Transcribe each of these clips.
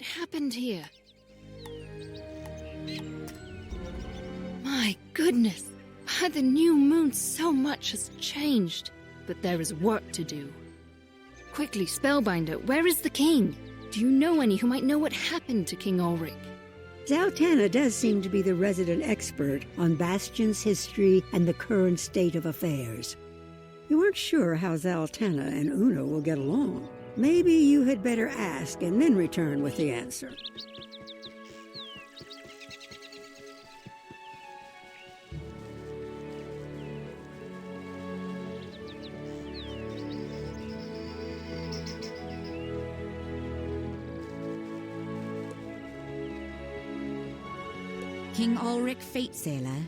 What happened here? My goodness! By the new moon, so much has changed. But there is work to do. Quickly, Spellbinder, where is the king? Do you know any who might know what happened to King Ulrich? Zaltanna does seem to be the resident expert on Bastion's history and the current state of affairs. You aren't sure how Zaltanna and Una will get along. Maybe you had better ask and then return with the answer. King Ulrich Fatesailor.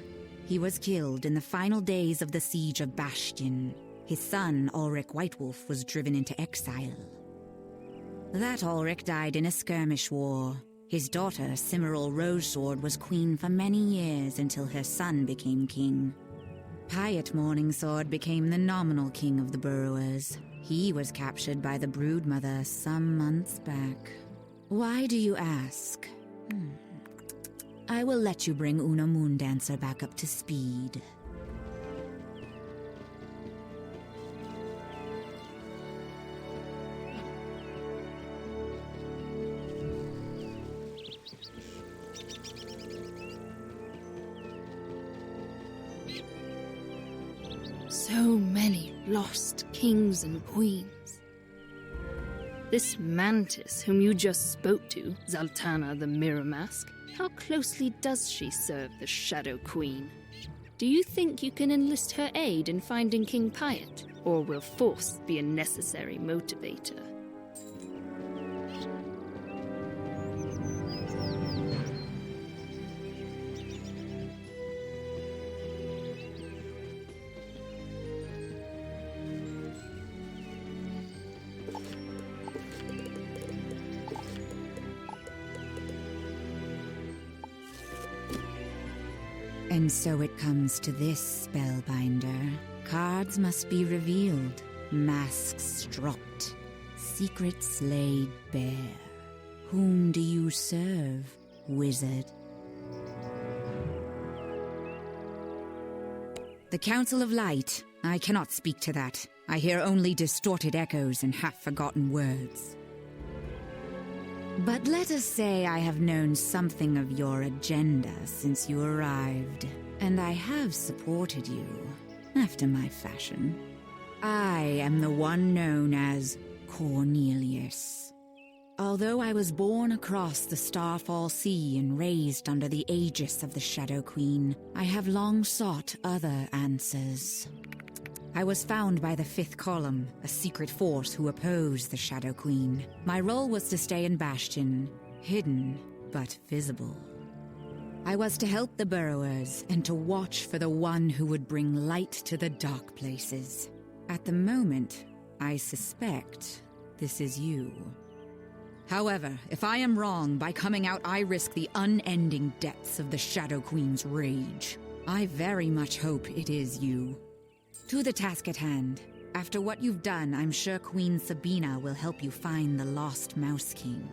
He was killed in the final days of the siege of Bastion. His son, Ulrich Whitewolf, was driven into exile. That Ulrich died in a skirmish war. His daughter, Cimmeril Rogesword, was queen for many years until her son became king. Pyat Morningsword became the nominal king of the Burrowers. He was captured by the Broodmother some months back. Why do you ask? I will let you bring Una Moondancer back up to speed. So many lost kings and queens. This mantis whom you just spoke to, Zaltanna the Mirror Mask, how closely does she serve the Shadow Queen? Do you think you can enlist her aid in finding King Pyat, or will force be a necessary motivator? And so it comes to this, Spellbinder. Cards must be revealed, masks dropped, secrets laid bare. Whom do you serve, wizard? The Council of Light. I cannot speak to that. I hear only distorted echoes and half-forgotten words. But let us say I have known something of your agenda since you arrived, and I have supported you, after my fashion. I am the one known as Cornelius. Although I was born across the Starfall Sea and raised under the aegis of the Shadow Queen, I have long sought other answers. I was found by the Fifth Column, a secret force who opposed the Shadow Queen. My role was to stay in Bastion, hidden but visible. I was to help the Burrowers and to watch for the one who would bring light to the dark places. At the moment, I suspect this is you. However, if I am wrong, by coming out I risk the unending depths of the Shadow Queen's rage. I very much hope it is you. To the task at hand. After what you've done, I'm sure Queen Sabina will help you find the lost Mouse King.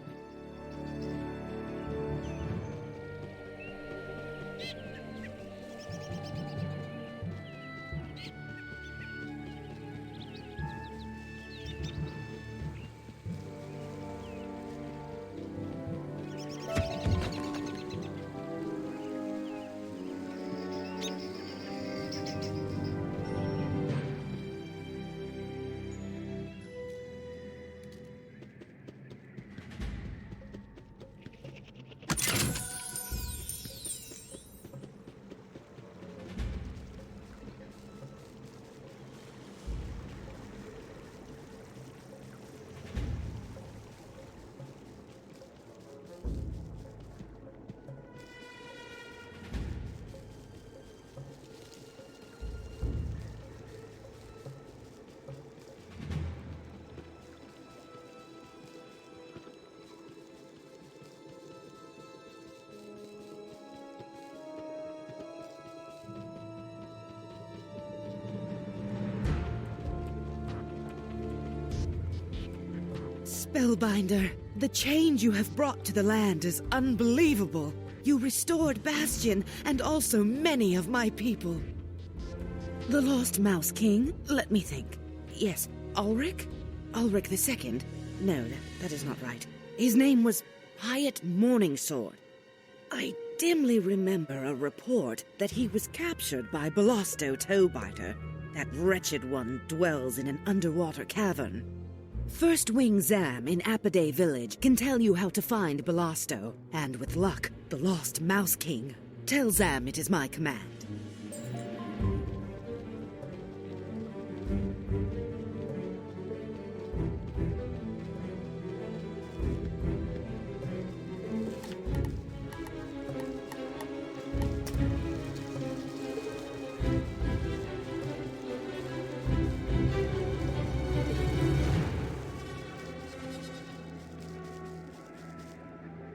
Spellbinder, the change you have brought to the land is unbelievable. You restored Bastion and also many of my people. The Lost Mouse King? Let me think. Yes, Ulrich? Ulrich II? No, that is not right. His name was Hyatt Morningsword. I dimly remember a report that he was captured by Bellasto Toebiter. That wretched one dwells in an underwater cavern. First Wing Zam in Apiday Village can tell you how to find Bellasto, and with luck, the Lost Mouse King. Tell Zam it is my command.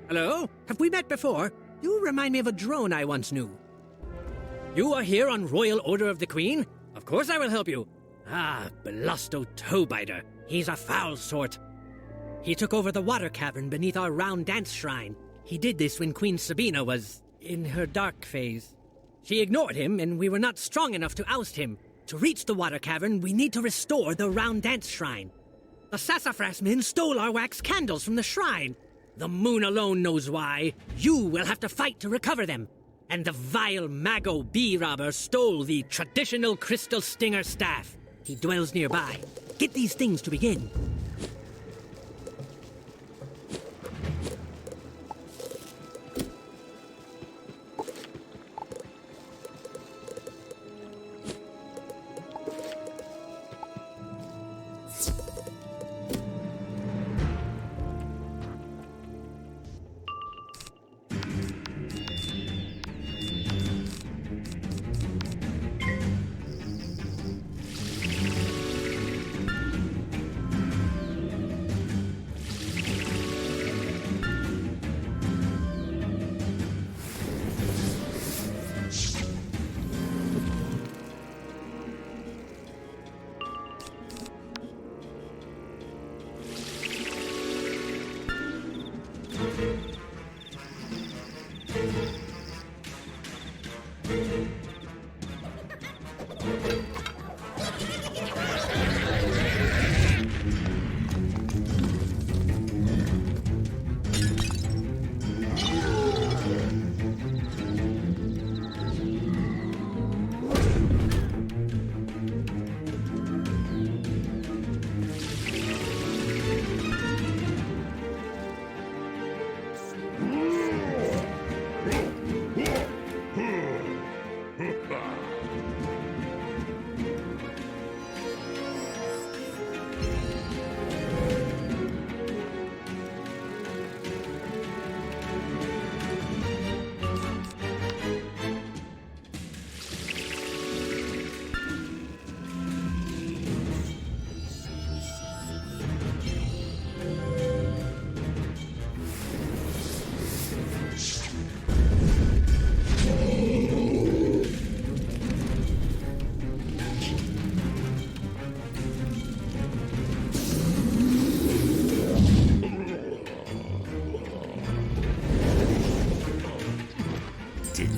Hello? Have we met before? You remind me of a drone I once knew. You are here on Royal Order of the Queen? Of course I will help you. Ah, Bellasto Toebiter. He's a foul sort. He took over the water cavern beneath our round dance shrine. He did this when Queen Sabina was in her dark phase. She ignored him, and we were not strong enough to oust him. To reach the water cavern, we need to restore the round dance shrine. The Sassafras men stole our wax candles from the shrine. The moon alone knows why. You will have to fight to recover them. And the vile Mago bee robber stole the traditional crystal stinger staff. He dwells nearby. Get these things to begin.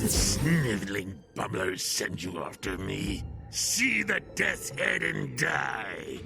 Sniveling bubblers send you after me. See the death's head and die.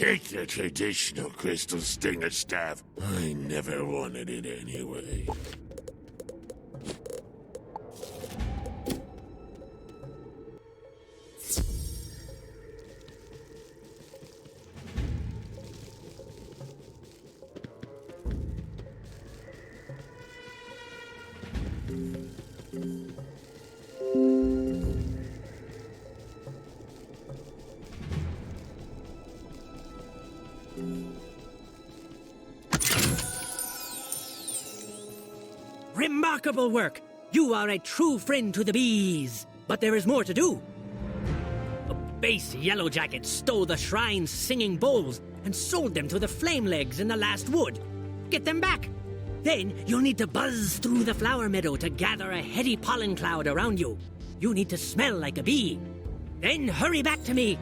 Take the traditional crystal stinger staff. I never wanted it anyway. Remarkable work! You are a true friend to the bees! But there is more to do! A base yellowjacket stole the shrine's singing bowls and sold them to the flamelegs in the last wood. Get them back! Then you'll need to buzz through the flower meadow to gather a heady pollen cloud around you. You need to smell like a bee. Then hurry back to me!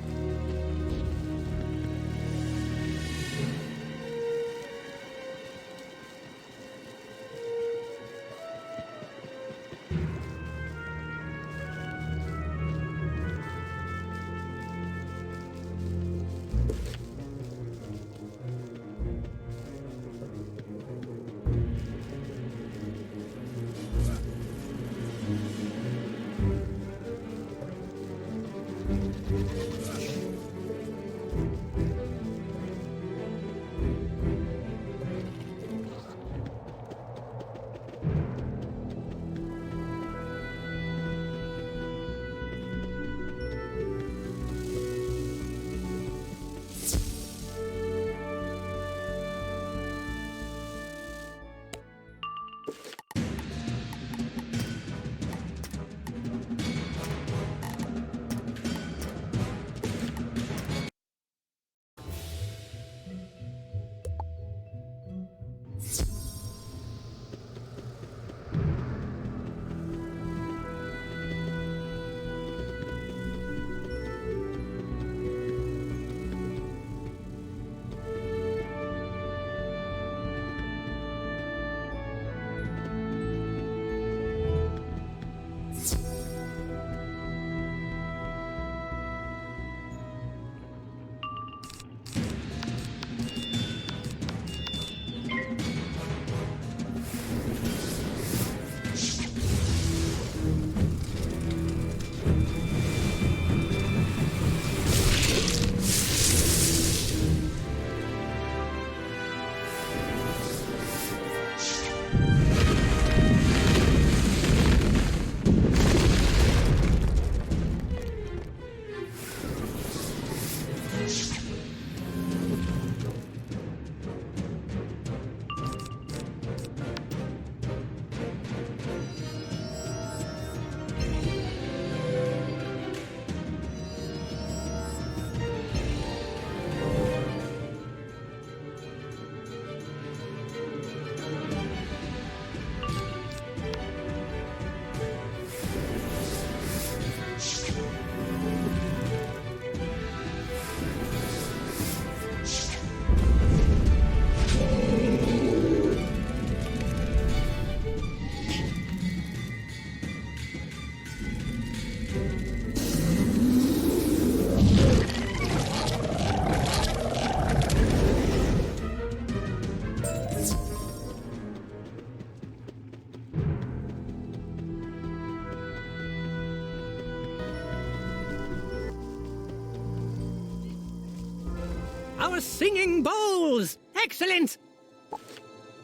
Our singing bowls! Excellent!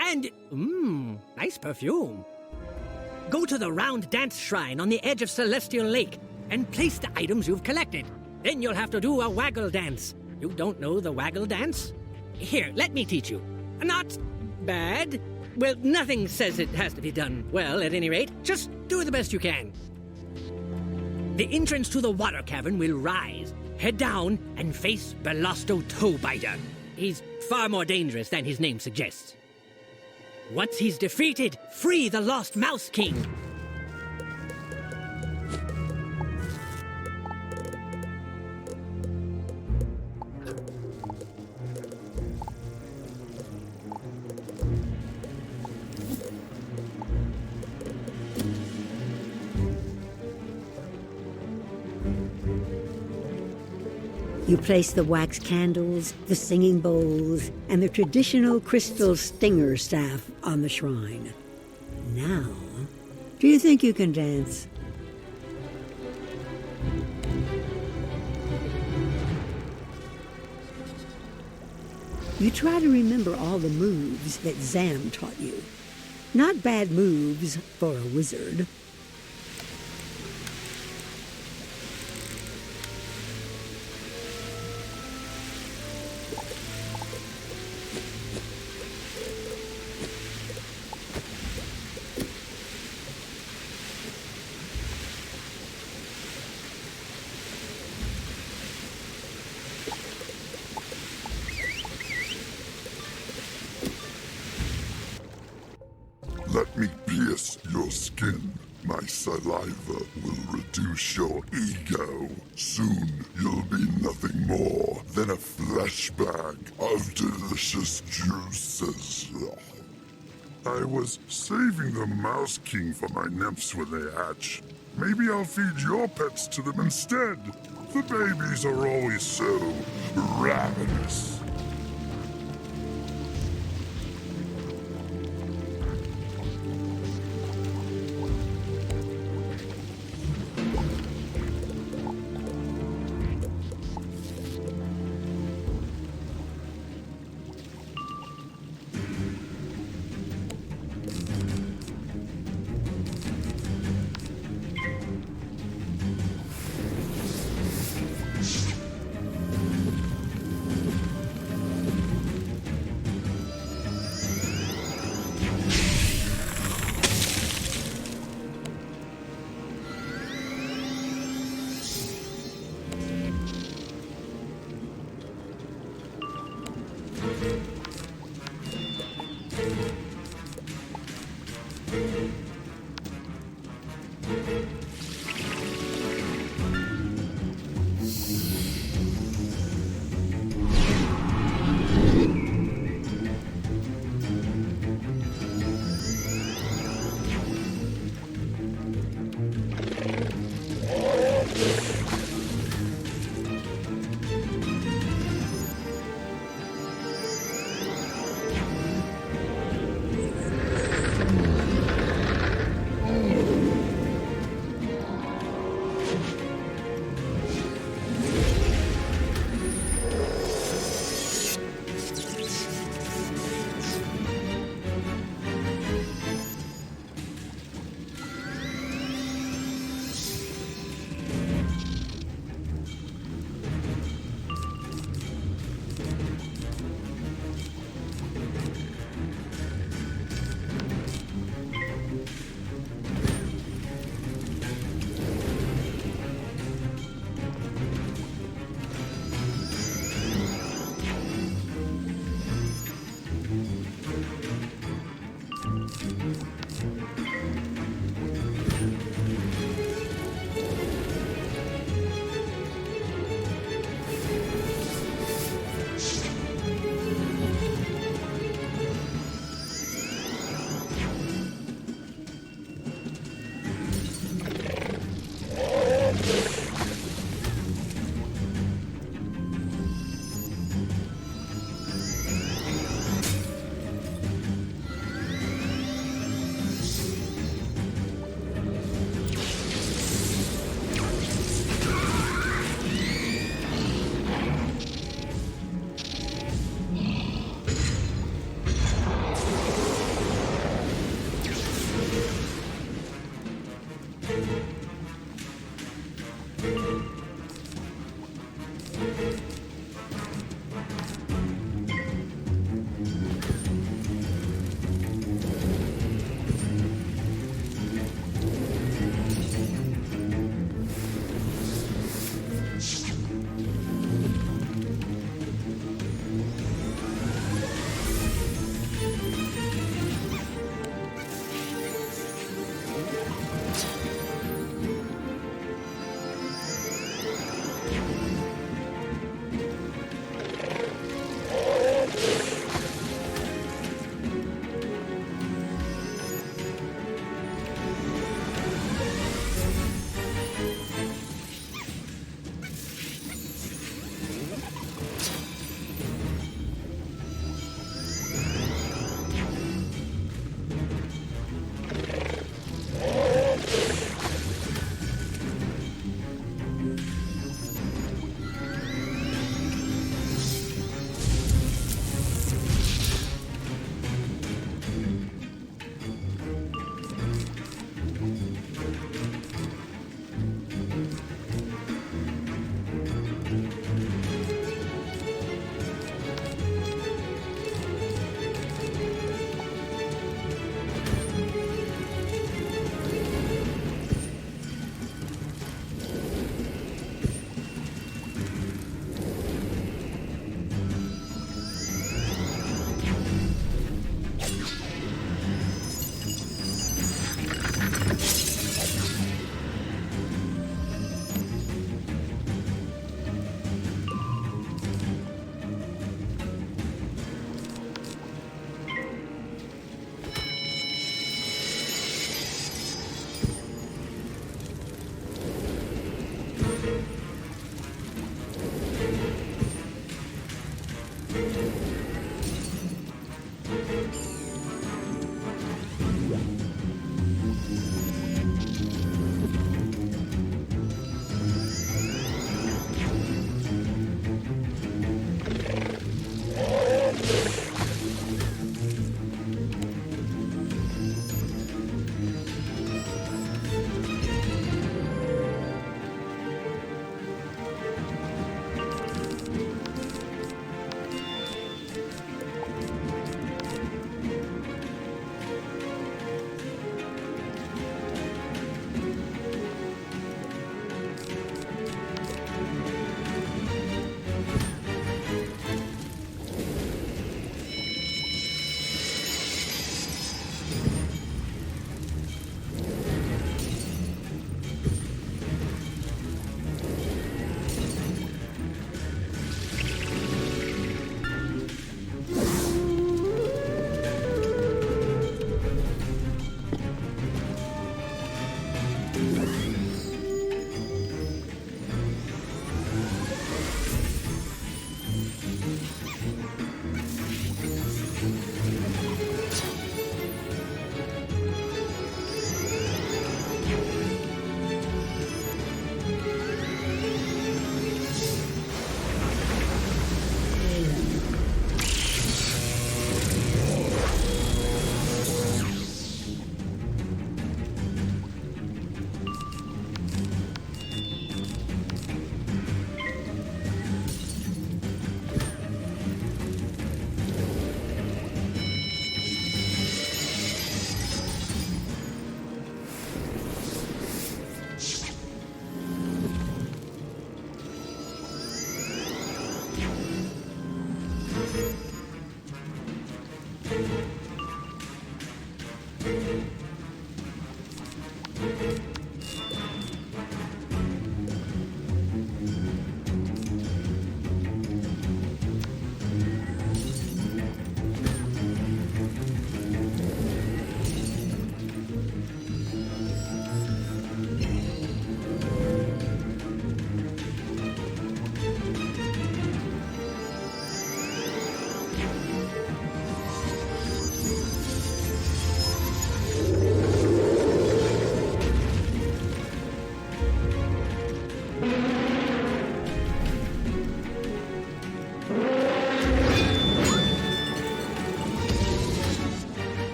And, nice perfume. Go to the round dance shrine on the edge of Celestial Lake and place the items you've collected. Then you'll have to do a waggle dance. You don't know the waggle dance? Here, let me teach you. Not bad. Well, nothing says it has to be done well, at any rate. Just do the best you can. The entrance to the water cavern will rise. Head down and face Belosto Toebiter. He's far more dangerous than his name suggests. Once he's defeated, free the Lost Mouse King. You place the wax candles, the singing bowls, and the traditional crystal stinger staff on the shrine. Now, do you think you can dance? You try to remember all the moves that Zam taught you. Not bad moves for a wizard. saliva will reduce your ego. Soon you'll be nothing more than a flesh bag of delicious juices. I was saving the Mouse King for my nymphs when they hatch. Maybe I'll feed your pets to them instead. The babies are always so ravenous.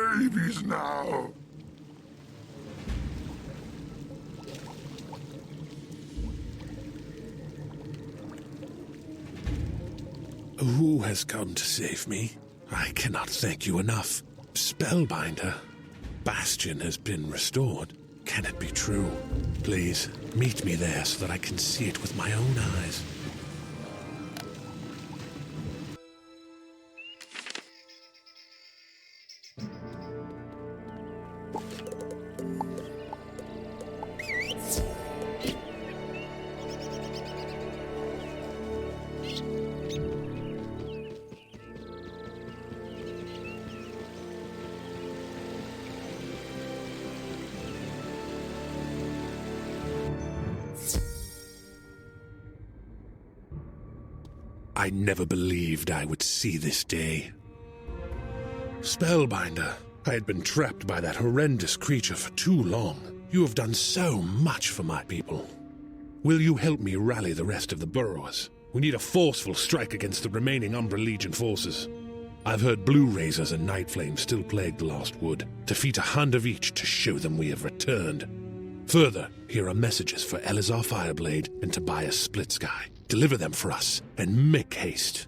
babies now. Who has come to save me? I cannot thank you enough. Spellbinder. Bastion has been restored. Can it be true? Please, meet me there so that I can see it with my own eyes. I never believed I would see this day. Spellbinder, I had been trapped by that horrendous creature for too long. You have done so much for my people. Will you help me rally the rest of the burrowers? We need a forceful strike against the remaining Umbra Legion forces. I've heard Blue Razors and Night Flames still plague the Lost Wood. Defeat 100 of each to show them we have returned. Further, here are messages for Elazar Fireblade and Tobias Splitsky. Deliver them for us, and make haste.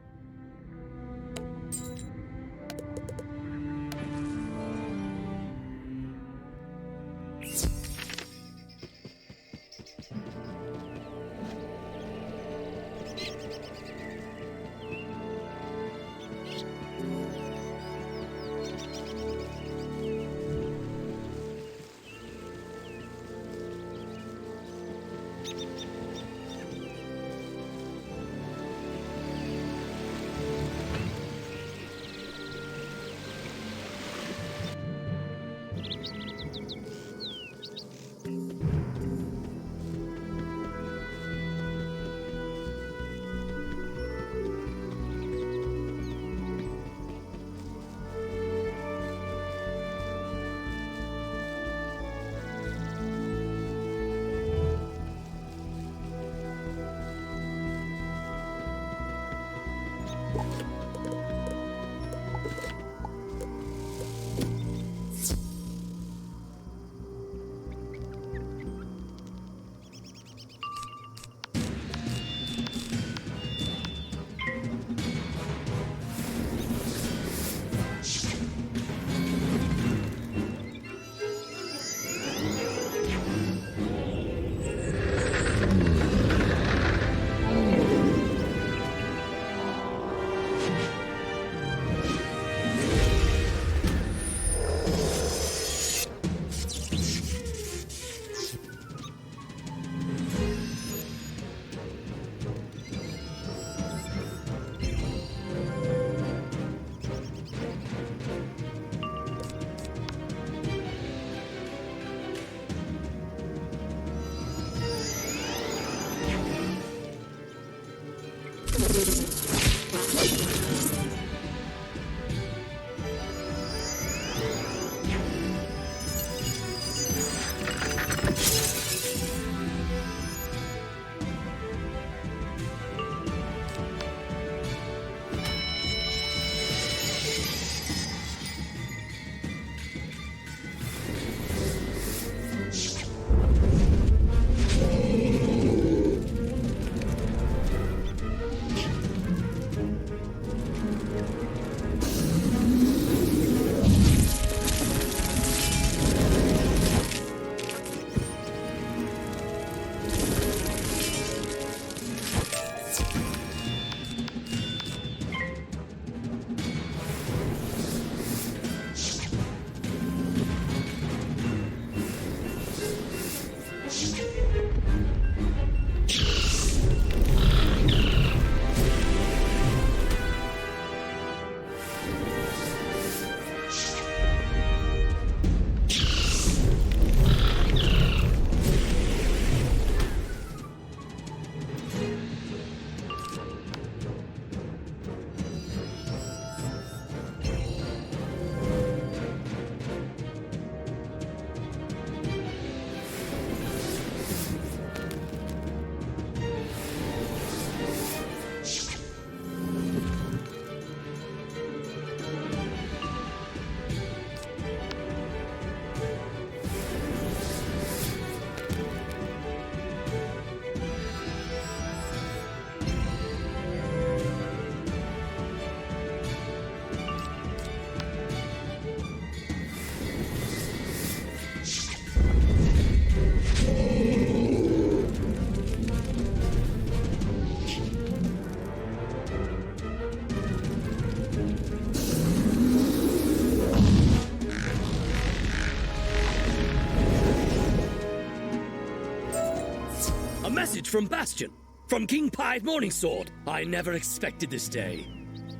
message from Bastion, from King Pyat Morningsword. I never expected this day.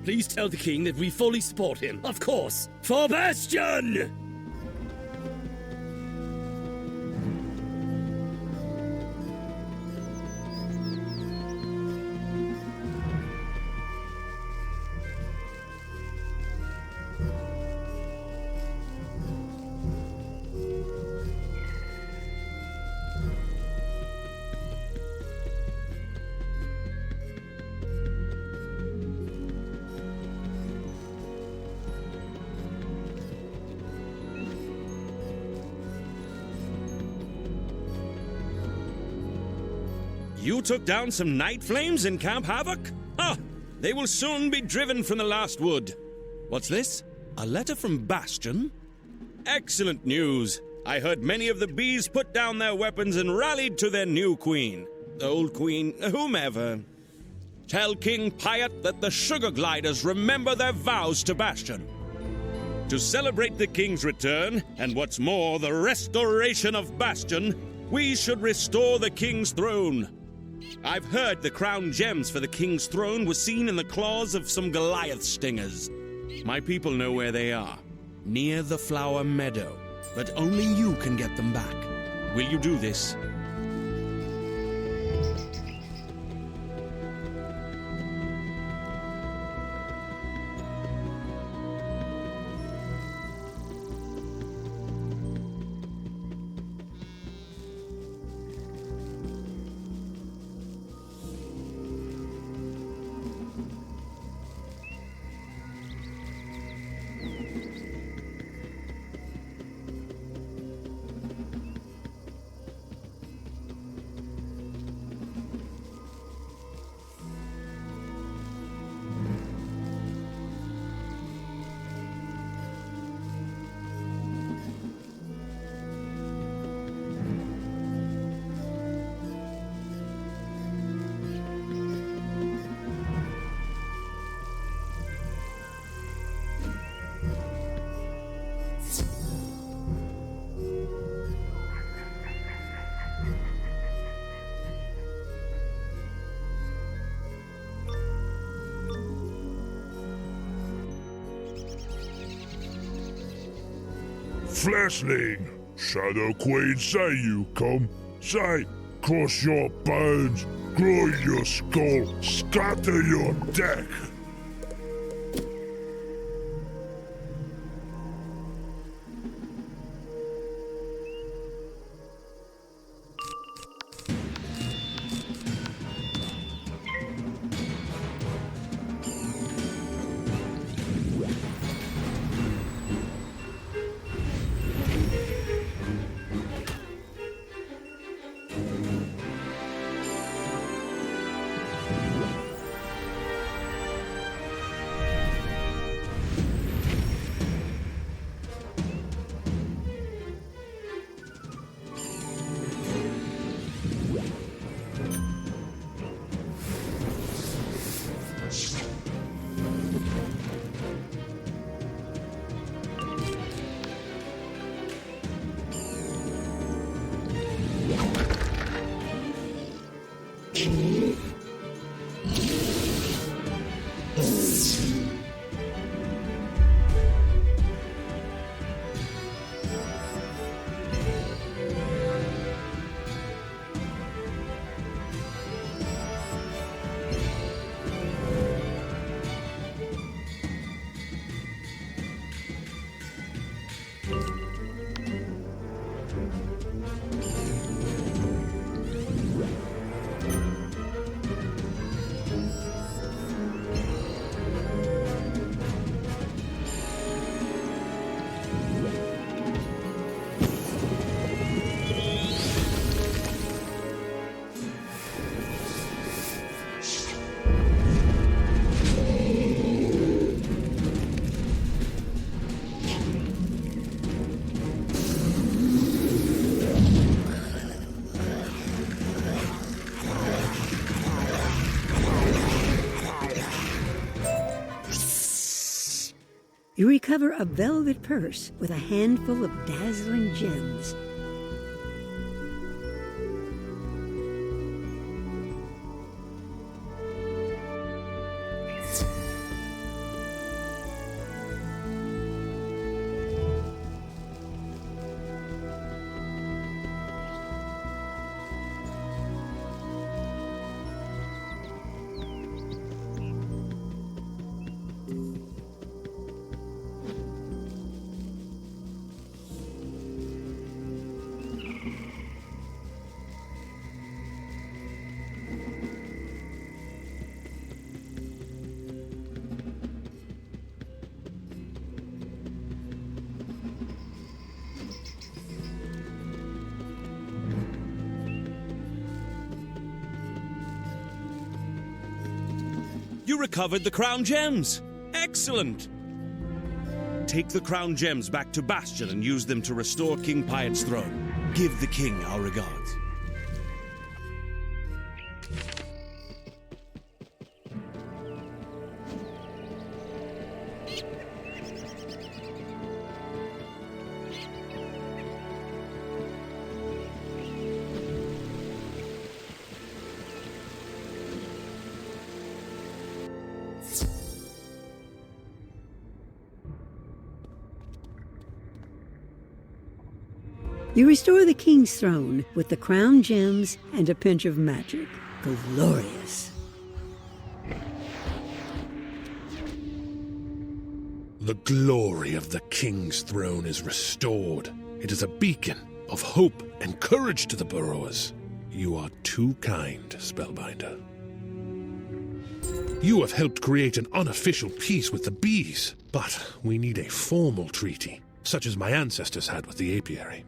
Please tell the king that we fully support him, of course, for Bastion! You took down some night flames in Camp Havoc? Ah, they will soon be driven from the last wood. What's this? A letter from Bastion? Excellent news. I heard many of the bees put down their weapons and rallied to their new queen. The old queen, whomever. Tell King Pyat that the sugar gliders remember their vows to Bastion. To celebrate the king's return, and what's more, the restoration of Bastion, we should restore the king's throne. I've heard the crown gems for the king's throne were seen in the claws of some Goliath stingers. My people know where they are, near the flower meadow, but only you can get them back. Will you do this? Fleshling, Shadow Queen, say you come. Say, cross your bones, groin your skull, scatter your deck. You recover a velvet purse with a handful of dazzling gems. You recovered the crown gems! Excellent! Take the crown gems back to Bastion and use them to restore King Pyat's throne. Give the king our regards. You restore the king's throne with the crown gems and a pinch of magic. Glorious. The glory of the king's throne is restored. It is a beacon of hope and courage to the burrowers. You are too kind, Spellbinder. You have helped create an unofficial peace with the bees, but we need a formal treaty, such as my ancestors had with the apiary.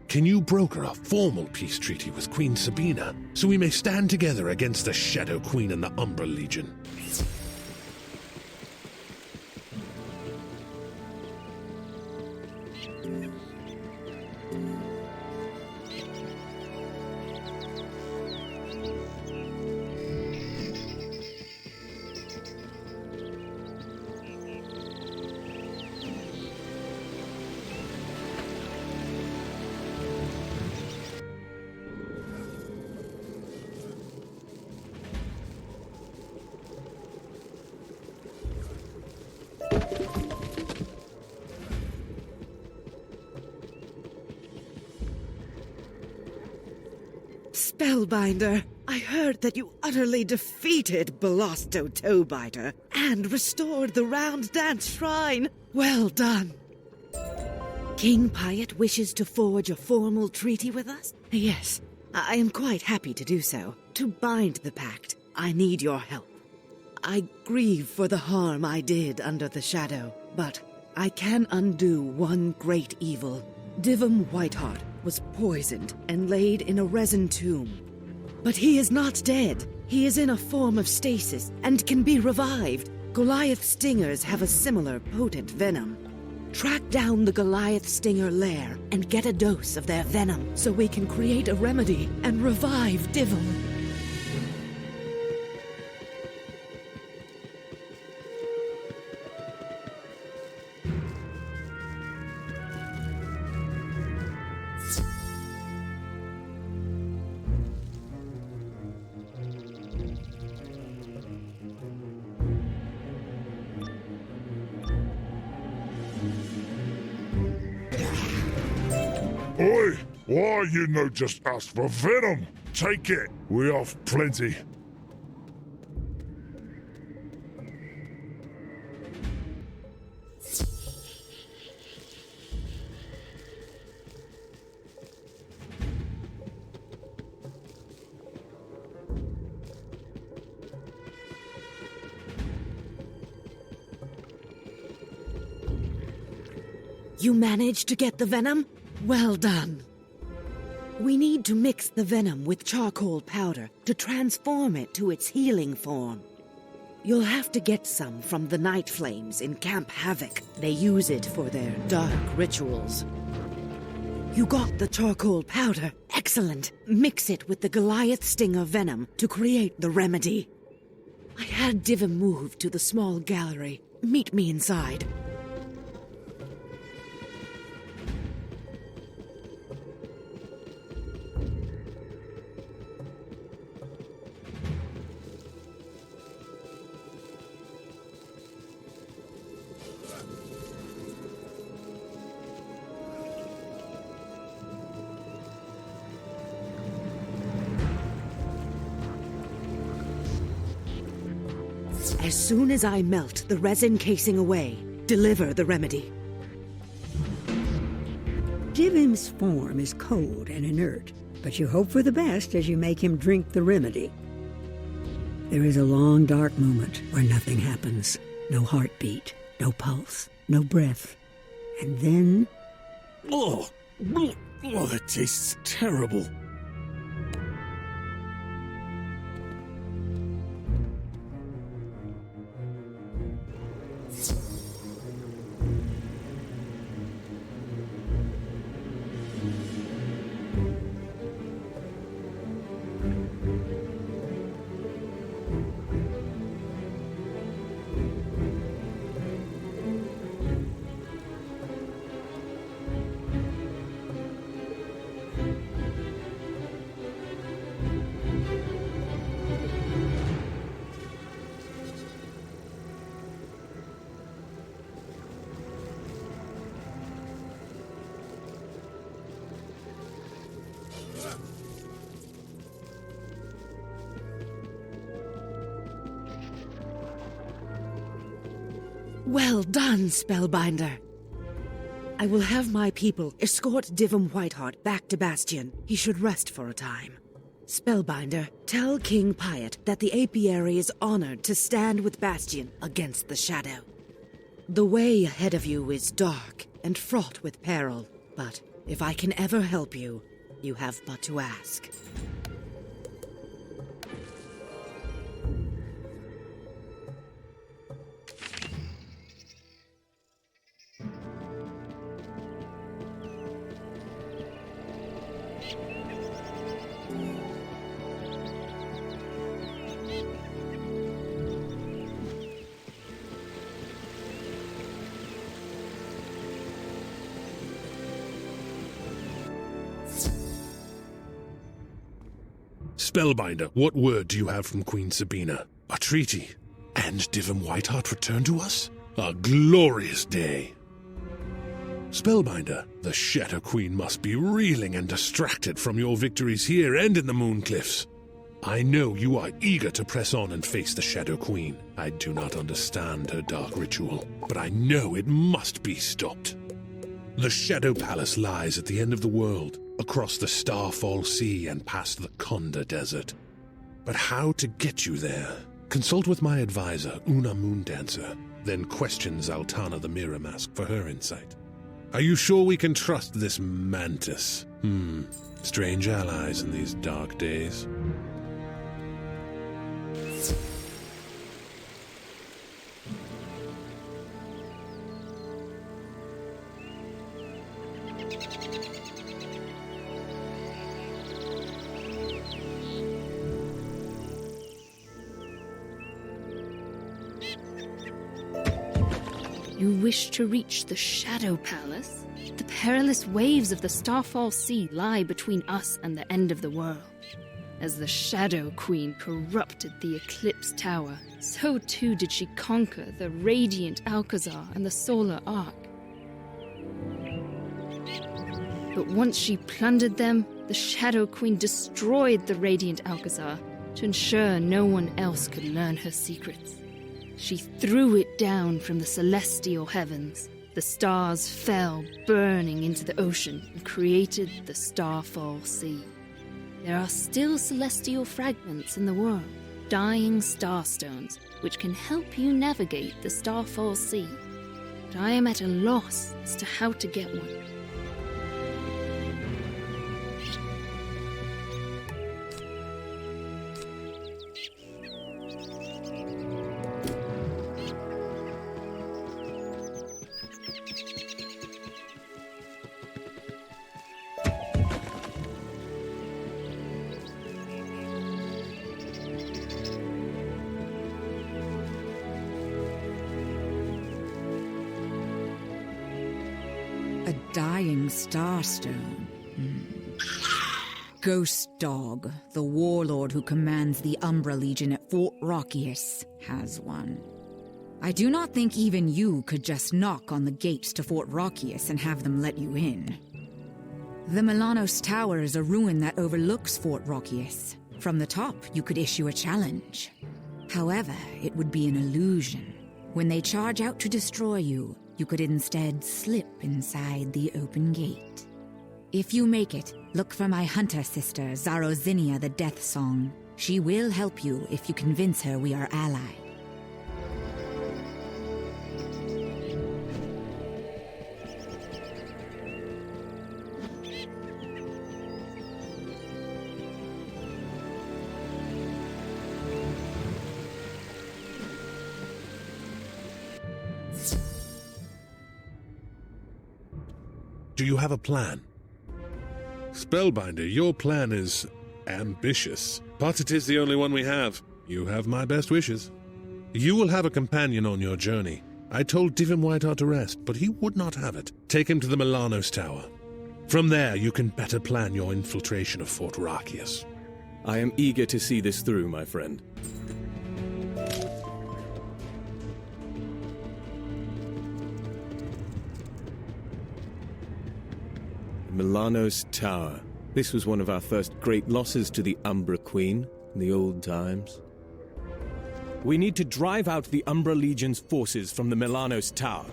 Can you broker a formal peace treaty with Queen Sabina, so we may stand together against the Shadow Queen and the Umbra Legion? Spellbinder, I heard that you utterly defeated Bellasto Toebiter and restored the Round Dance Shrine. Well done. King Pyat wishes to forge a formal treaty with us? Yes, I am quite happy to do so. To bind the pact, I need your help. I grieve for the harm I did under the shadow, but I can undo one great evil. Divum Whiteheart was poisoned and laid in a resin tomb. But he is not dead. He is in a form of stasis and can be revived. Goliath stingers have a similar potent venom. Track down the Goliath stinger lair and get a dose of their venom so we can create a remedy and revive Divum. Oi! Why you no just ask for venom? Take it. We have plenty. You managed to get the venom? Well done. We need to mix the venom with charcoal powder to transform it to its healing form. You'll have to get some from the Night Flames in Camp Havoc. They use it for their dark rituals. You got the charcoal powder? Excellent. Mix it with the Goliath Stinger venom to create the remedy. I had Divum move to the small gallery. Meet me inside. As soon as I melt the resin casing away, deliver the remedy. Divim's form is cold and inert, but you hope for the best as you make him drink the remedy. There is a long, dark moment where nothing happens. No heartbeat, no pulse, no breath. And then... Oh, that tastes terrible. Well done, Spellbinder. I will have my people escort Divum Whiteheart back to Bastion. He should rest for a time. Spellbinder, tell King Pyat that the apiary is honored to stand with Bastion against the Shadow. The way ahead of you is dark and fraught with peril, but if I can ever help you, you have but to ask. Spellbinder, what word do you have from Queen Sabina? A treaty? And Divum Whiteheart returned to us? A glorious day! Spellbinder, the Shadow Queen must be reeling and distracted from your victories here and in the Mooncliffs. I know you are eager to press on and face the Shadow Queen. I do not understand her dark ritual, but I know it must be stopped. The Shadow Palace lies at the end of the world, across the Starfall Sea and past the Konda Desert. But how to get you there? Consult with my advisor, Una Moondancer, then question Zaltana the Mirror Mask for her insight. Are you sure we can trust this mantis? Strange allies in these dark days. You wish to reach the Shadow Palace? The perilous waves of the Starfall Sea lie between us and the end of the world. As the Shadow Queen corrupted the Eclipse Tower, so too did she conquer the Radiant Alcazar and the Solar Ark. But once she plundered them, the Shadow Queen destroyed the Radiant Alcazar to ensure no one else could learn her secrets. She threw it down from the celestial heavens. The stars fell, burning into the ocean, and created the Starfall Sea. There are still celestial fragments in the world, dying starstones, which can help you navigate the Starfall Sea. But I am at a loss as to how to get one. A dying starstone. Ghost Dog, the warlord who commands the Umbra Legion at Fort Rachias, has one. I do not think even you could just knock on the gates to Fort Rachias and have them let you in. The Milanos Tower is a ruin that overlooks Fort Rachias. From the top, you could issue a challenge. However, it would be an illusion. When they charge out to destroy you, you could instead slip inside the open gate. If you make it, look for my hunter sister, Zarozinia the Death Song. She will help you if you convince her we are allied. Do you have a plan? Spellbinder, your plan is ambitious, but it is the only one we have. You have my best wishes. You will have a companion on your journey. I told Divum Whiteheart to rest, but he would not have it. Take him to the Milanos Tower. From there, you can better plan your infiltration of Fort Rachias. I am eager to see this through, my friend. Milanos Tower. This was one of our first great losses to the Umbra Queen in the old times. We need to drive out the Umbra Legion's forces from the Milanos Tower.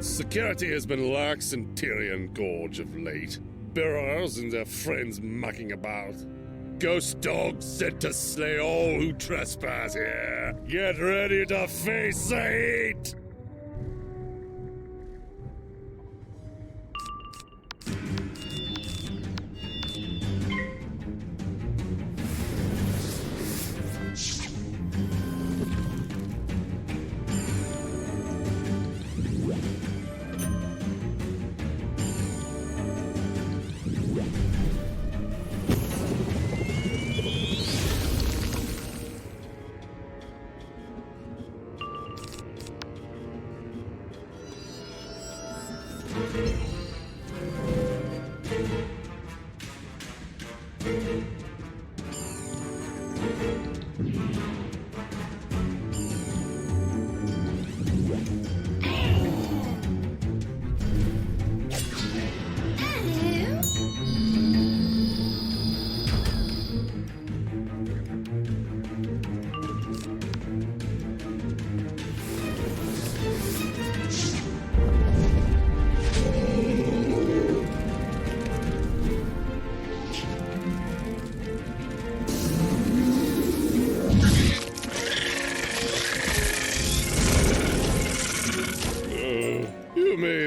Security has been lax in Tyrian Gorge of late. Burrows and their friends mucking about. Ghost dogs sent to slay all who trespass here. Get ready to face the heat!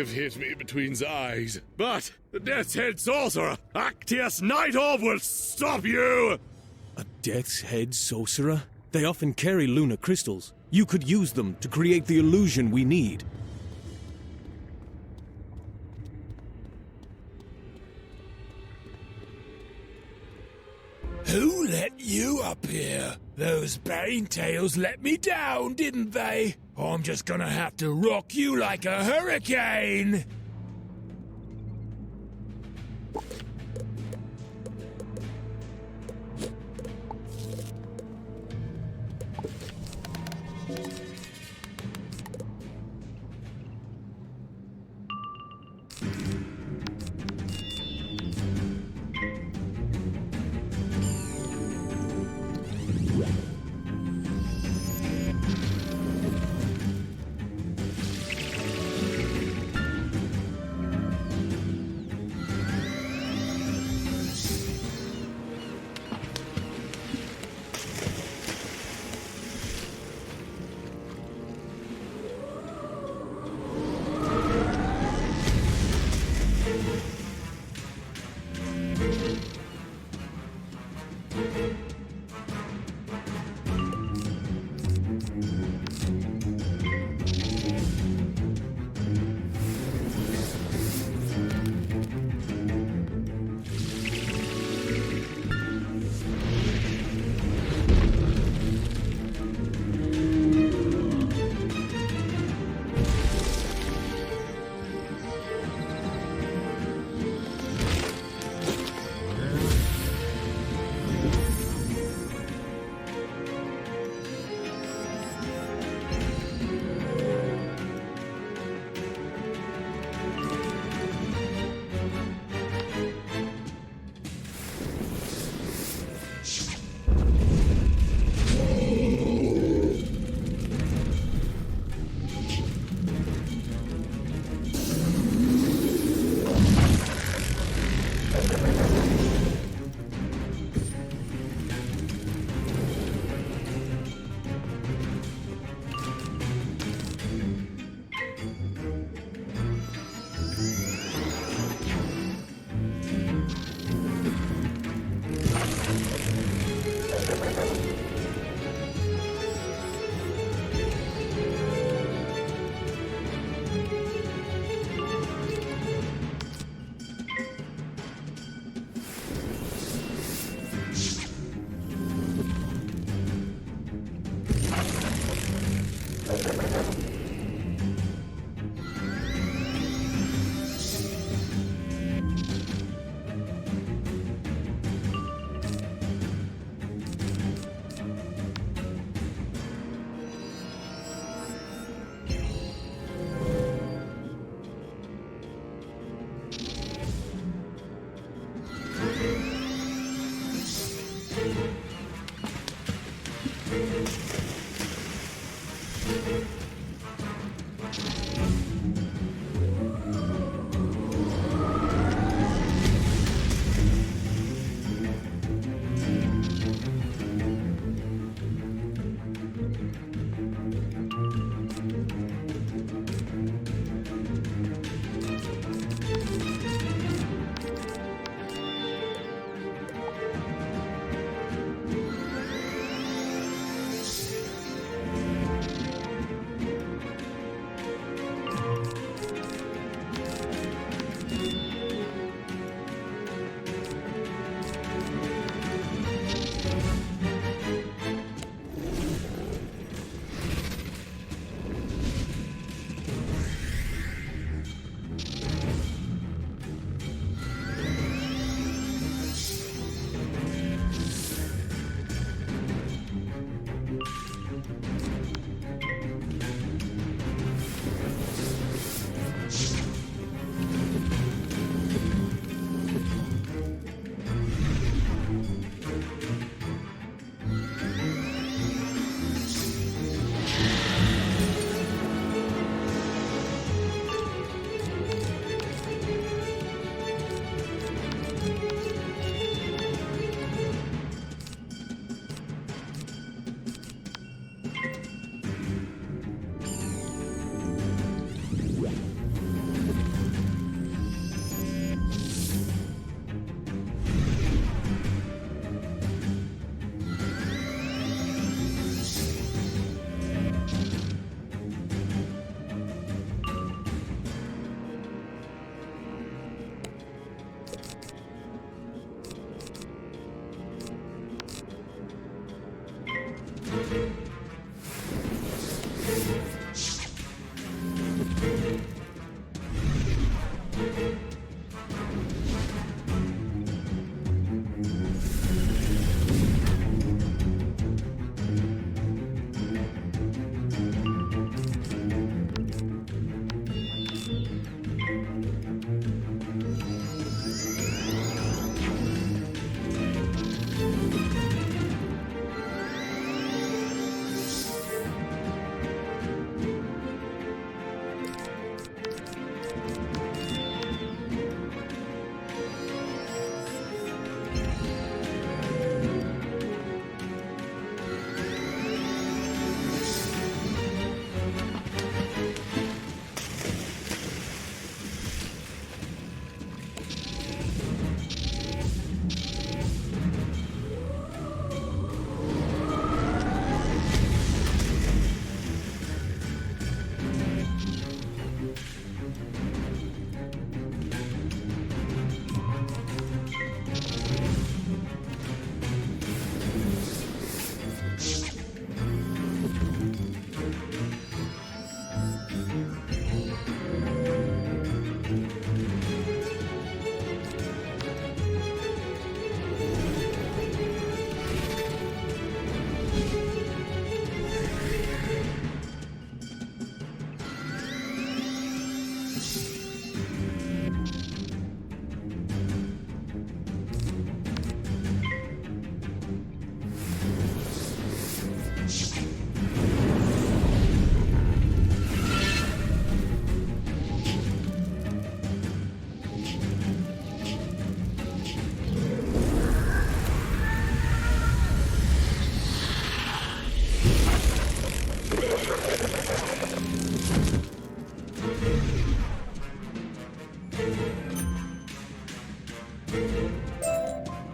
Hit me between the eyes, but the Death's Head Sorcerer, Actius Night Orb, will stop you! A Death's Head Sorcerer? They often carry lunar crystals. You could use them to create the illusion we need. Who let you up here? Those Bane-tails let me down, didn't they? I'm just gonna have to rock you like a hurricane!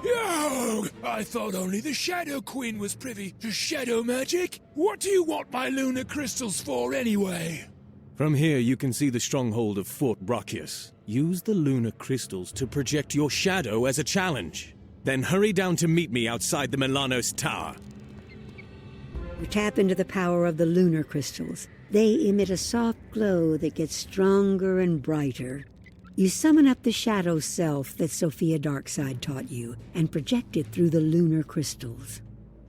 Yo! I thought only the Shadow Queen was privy to shadow magic. What do you want my lunar crystals for, anyway? From here, you can see the stronghold of Fort Rachias. Use the lunar crystals to project your shadow as a challenge. Then hurry down to meet me outside the Milanos Tower. You tap into the power of the lunar crystals. They emit a soft glow that gets stronger and brighter. You summon up the shadow self that Sophia Darkside taught you and project it through the lunar crystals.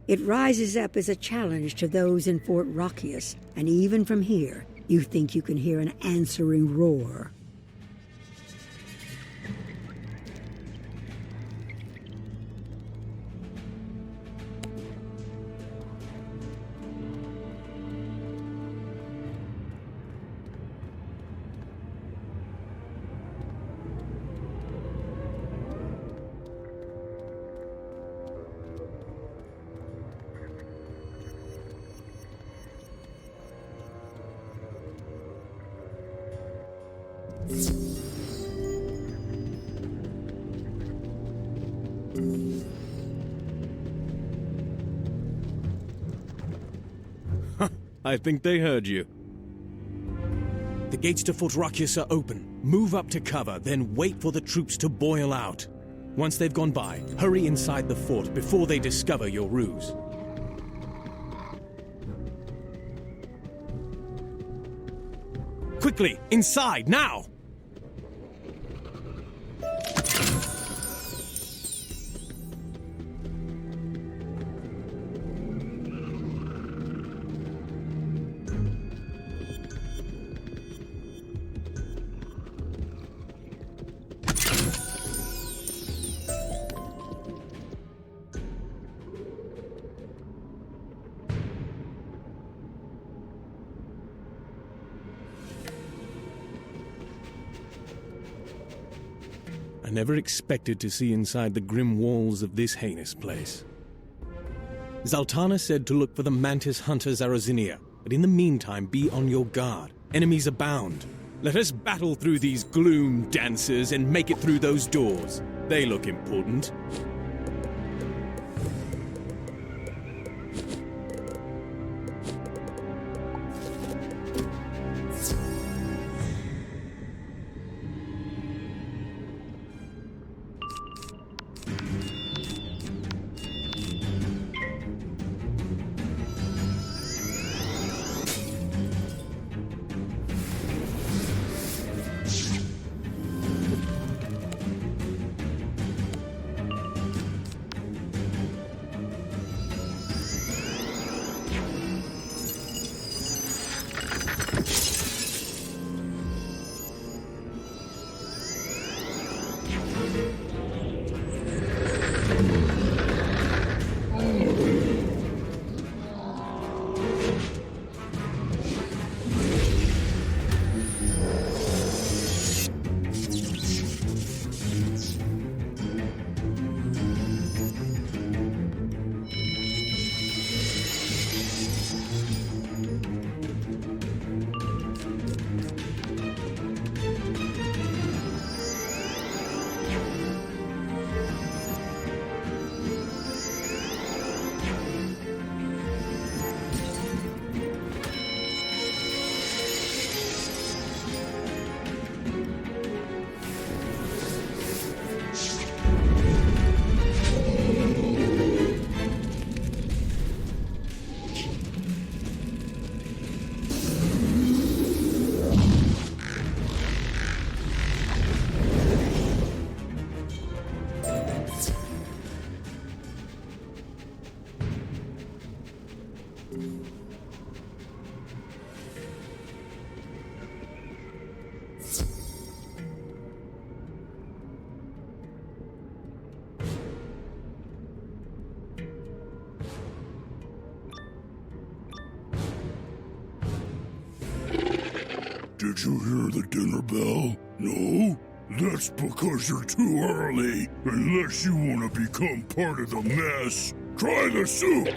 It rises up as a challenge to those in Fort Rachias, and even from here, you think you can hear an answering roar. I think they heard you. The gates to Fort Rachias are open. Move up to cover, then wait for the troops to boil out. Once they've gone by, hurry inside the fort before they discover your ruse. Quickly, inside, now! I never expected to see inside the grim walls of this heinous place. Zaltana said to look for the Mantis Hunter Zarazinia, but in the meantime be on your guard. Enemies abound. Let us battle through these gloom dancers and make it through those doors. They look important. Did you hear the dinner bell? No? That's because you're too early. Unless you want to become part of the mess. Try the soup!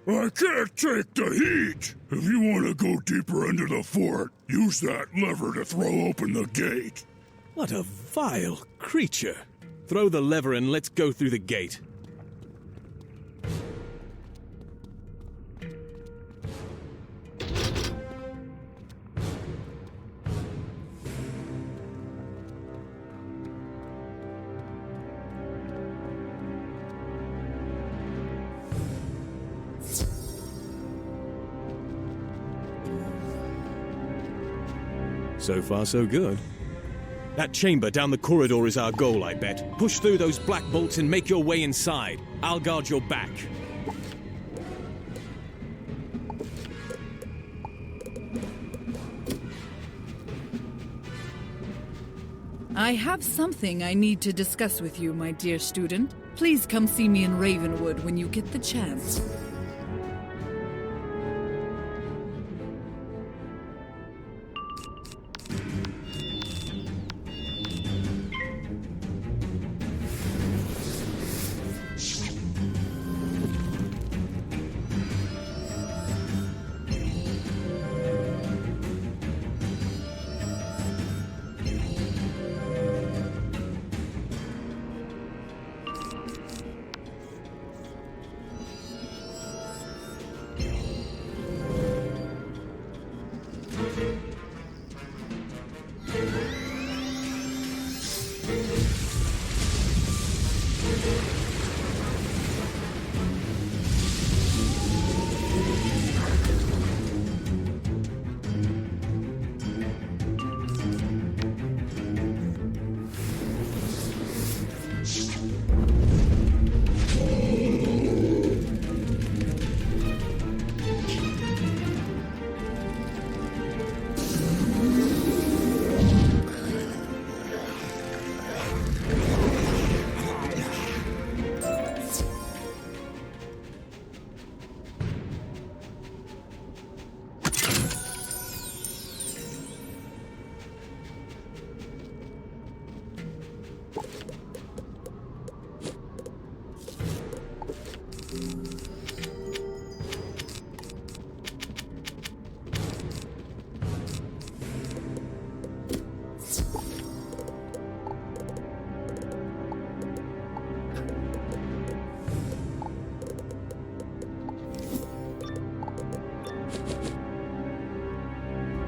I can't take the heat! If you want to go deeper into the fort, use that lever to throw open the gate. What a vile creature! Throw the lever and let's go through the gate. So far, so good. That chamber down the corridor is our goal, I bet. Push through those black bolts and make your way inside. I'll guard your back. I have something I need to discuss with you, my dear student. Please come see me in Ravenwood when you get the chance.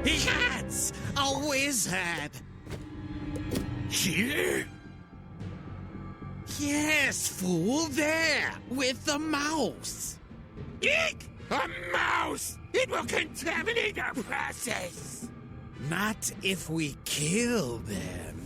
Yes! A wizard! Here? Yes, fool, there! With the mouse! Eek! A mouse! It will contaminate our process! Not if we kill them.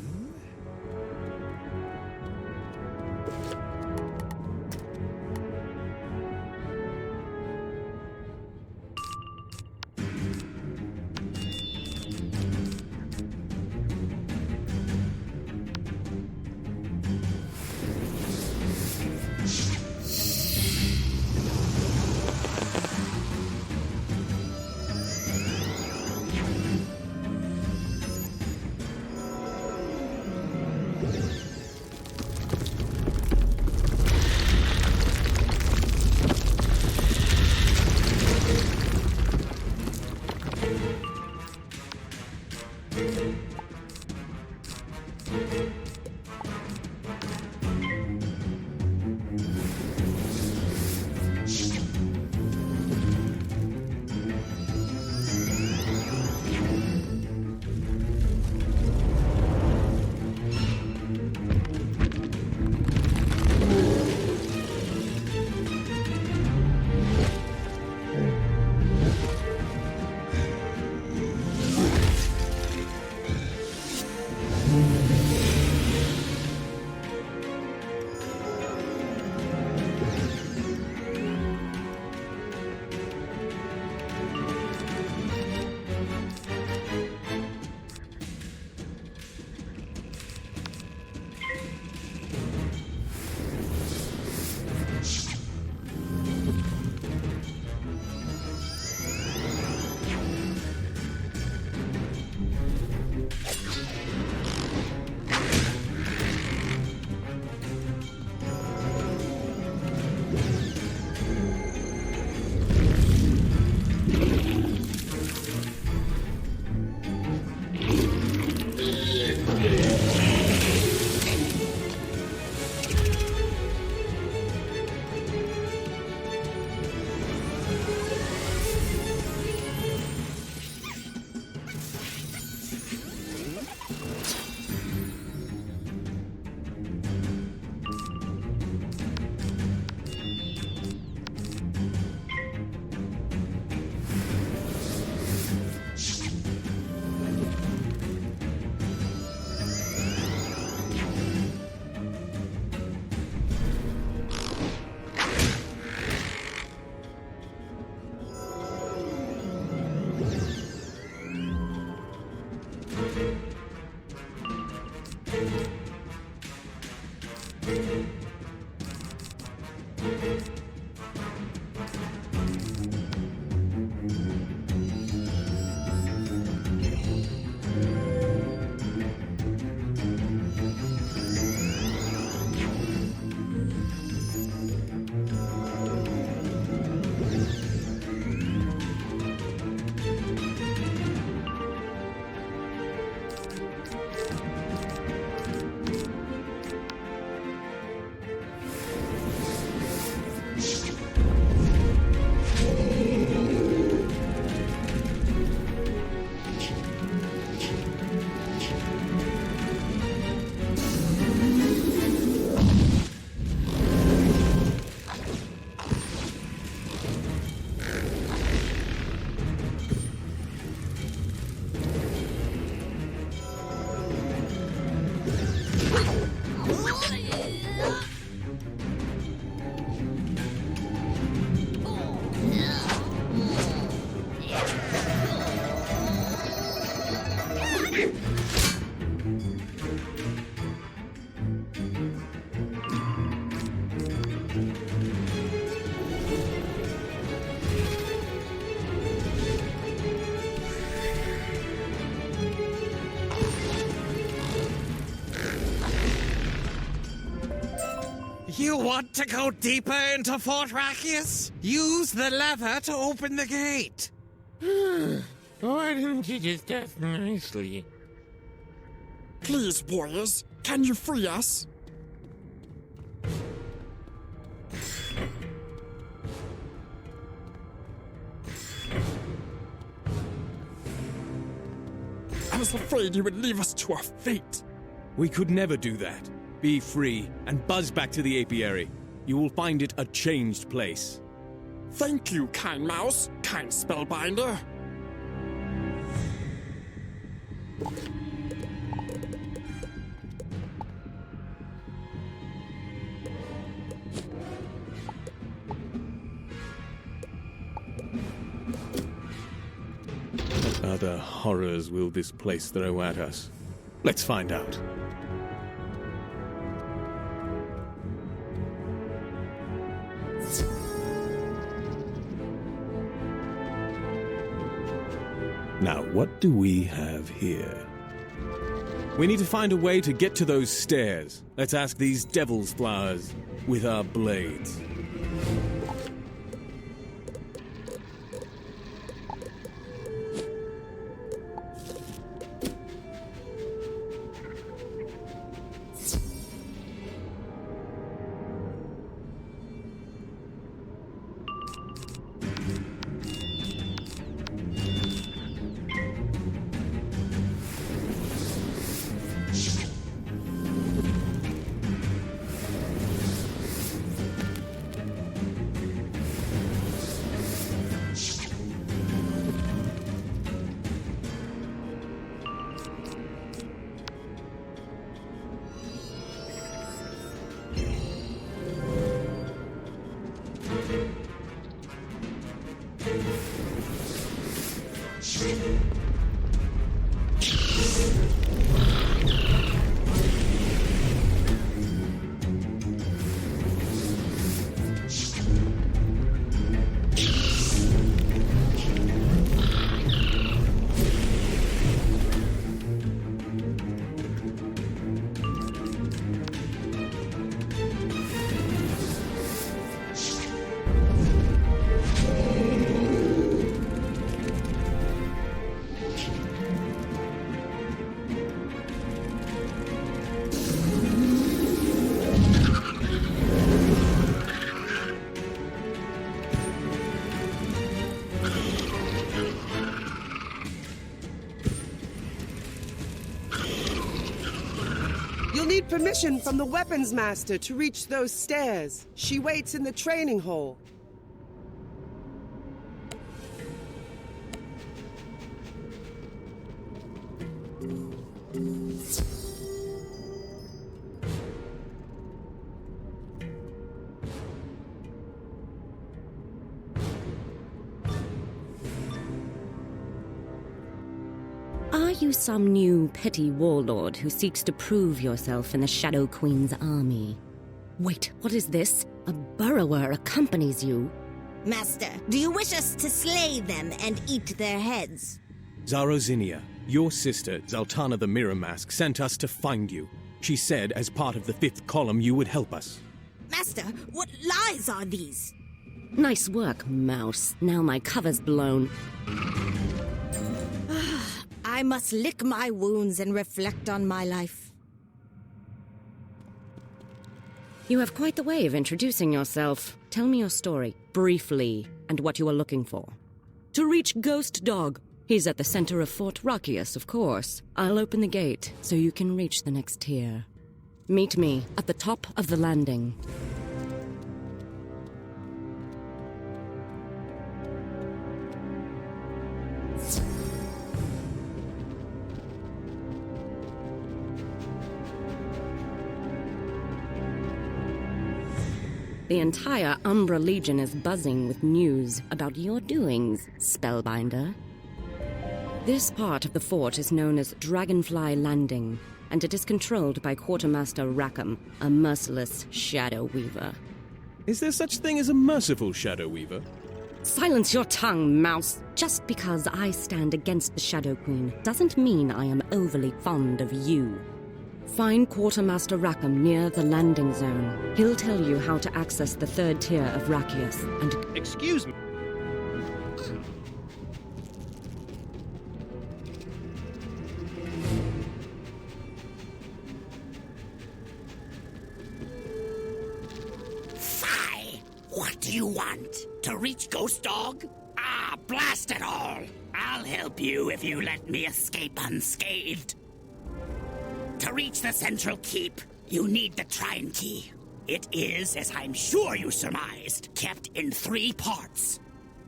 You want to go deeper into Fort Rachias? Use the lever to open the gate. Why didn't you just ask nicely? Please, boys, can you free us? I was afraid you would leave us to our fate. We could never do that. Be free and buzz back to the apiary. You will find it a changed place. Thank you, kind mouse, kind spellbinder. What other horrors will this place throw at us? Let's find out. Now, what do we have here? We need to find a way to get to those stairs. Let's ask these devil's flowers with our blades. Need permission from the weapons master to reach those stairs. She waits in the training hall. Are you some new petty warlord who seeks to prove yourself in the Shadow Queen's army? Wait, what is this? A burrower accompanies you. Master, do you wish us to slay them and eat their heads? Zarozinia, your sister, Zaltana the Mirror Mask, sent us to find you. She said as part of the 5th column you would help us. Master, what lies are these? Nice work, Mouse. Now my cover's blown. I must lick my wounds and reflect on my life. You have quite the way of introducing yourself. Tell me your story, briefly, and what you are looking for. To reach Ghost Dog. He's at the center of Fort Rachias, of course. I'll open the gate so you can reach the next tier. Meet me at the top of the landing. The entire Umbra Legion is buzzing with news about your doings, Spellbinder. This part of the fort is known as Dragonfly Landing, and it is controlled by Quartermaster Rackham, a merciless Shadow Weaver. Is there such thing as a merciful Shadow Weaver? Silence your tongue, Mouse! Just because I stand against the Shadow Queen doesn't mean I am overly fond of you. Find Quartermaster Rackham near the landing zone. He'll tell you how to access the 3rd tier of Rachias and... Excuse me. Fie! What do you want? To reach Ghost Dog? Ah, blast it all! I'll help you if you let me escape unscathed. To reach the central keep, you need the Trine Key. It is, as I'm sure you surmised, kept in 3 parts.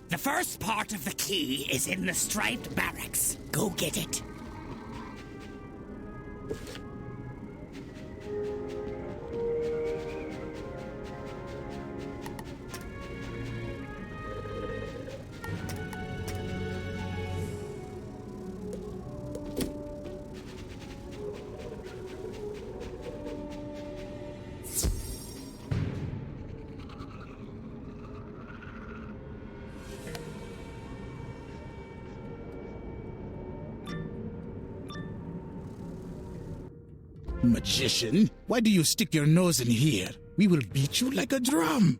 The first part of the key is in the striped barracks. Go get it. Magician, why do you stick your nose in here? We will beat you like a drum.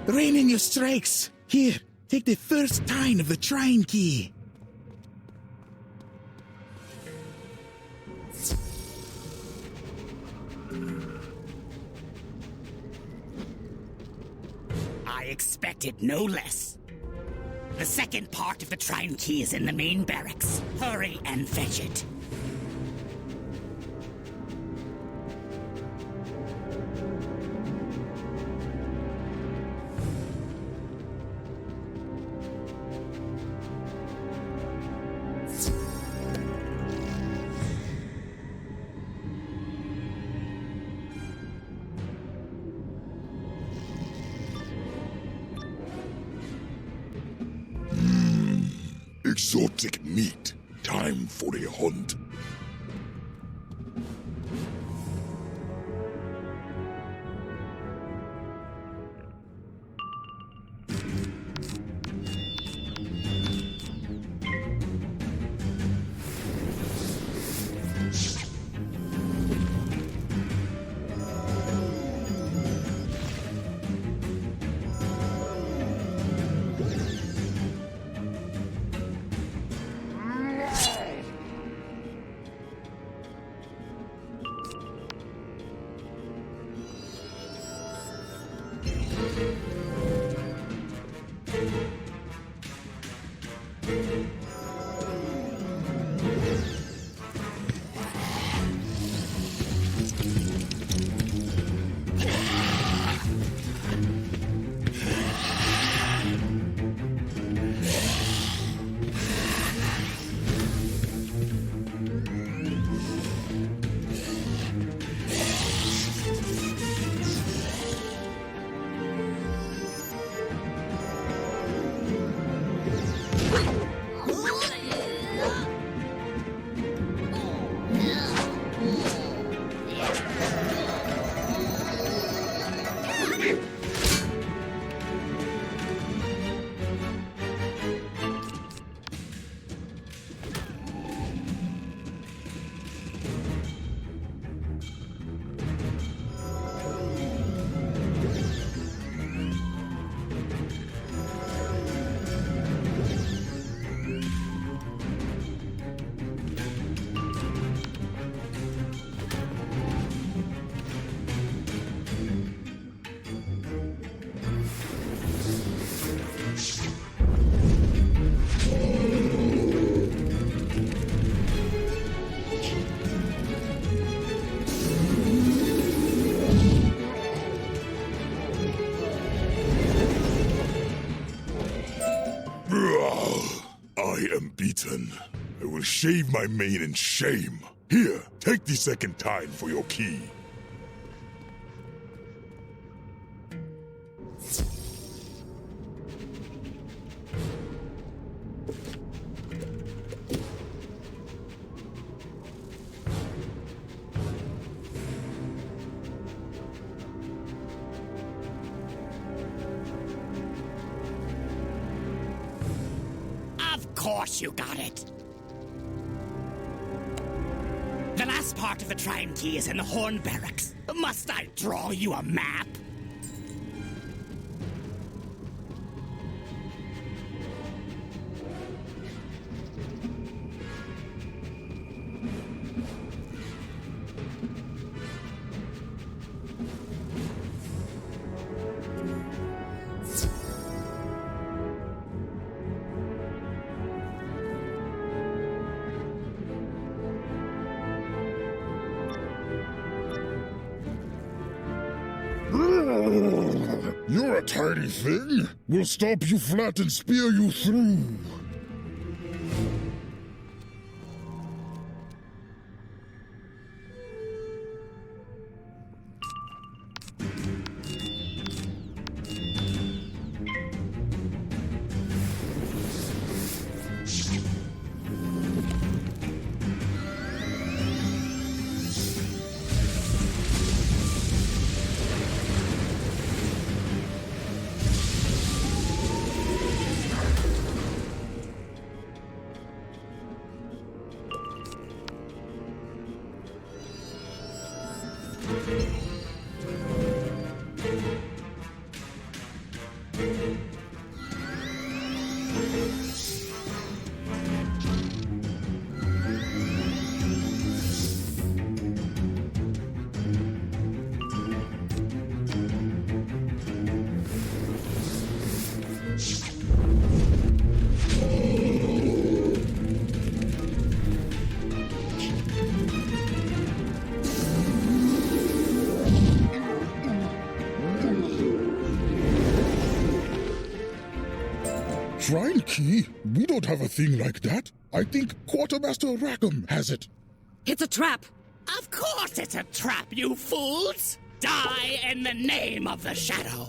Rain in your strikes. Here, take the first tine of the Trine Key. I expected no less. The second part of the Trine Key is in the main barracks. Hurry and fetch it. Exotic meat. Time for a hunt. will shave my mane in shame. Here, take the second time for your key. Of course you got it. The last part of the Trine Key is in the Horn Barracks. Must I draw you a map? You're a tiny thing. We'll stop you flat and spear you through. Shrine key? We don't have a thing like that. I think Quartermaster Rackham has it. It's a trap! Of course it's a trap, you fools! Die in the name of the Shadow!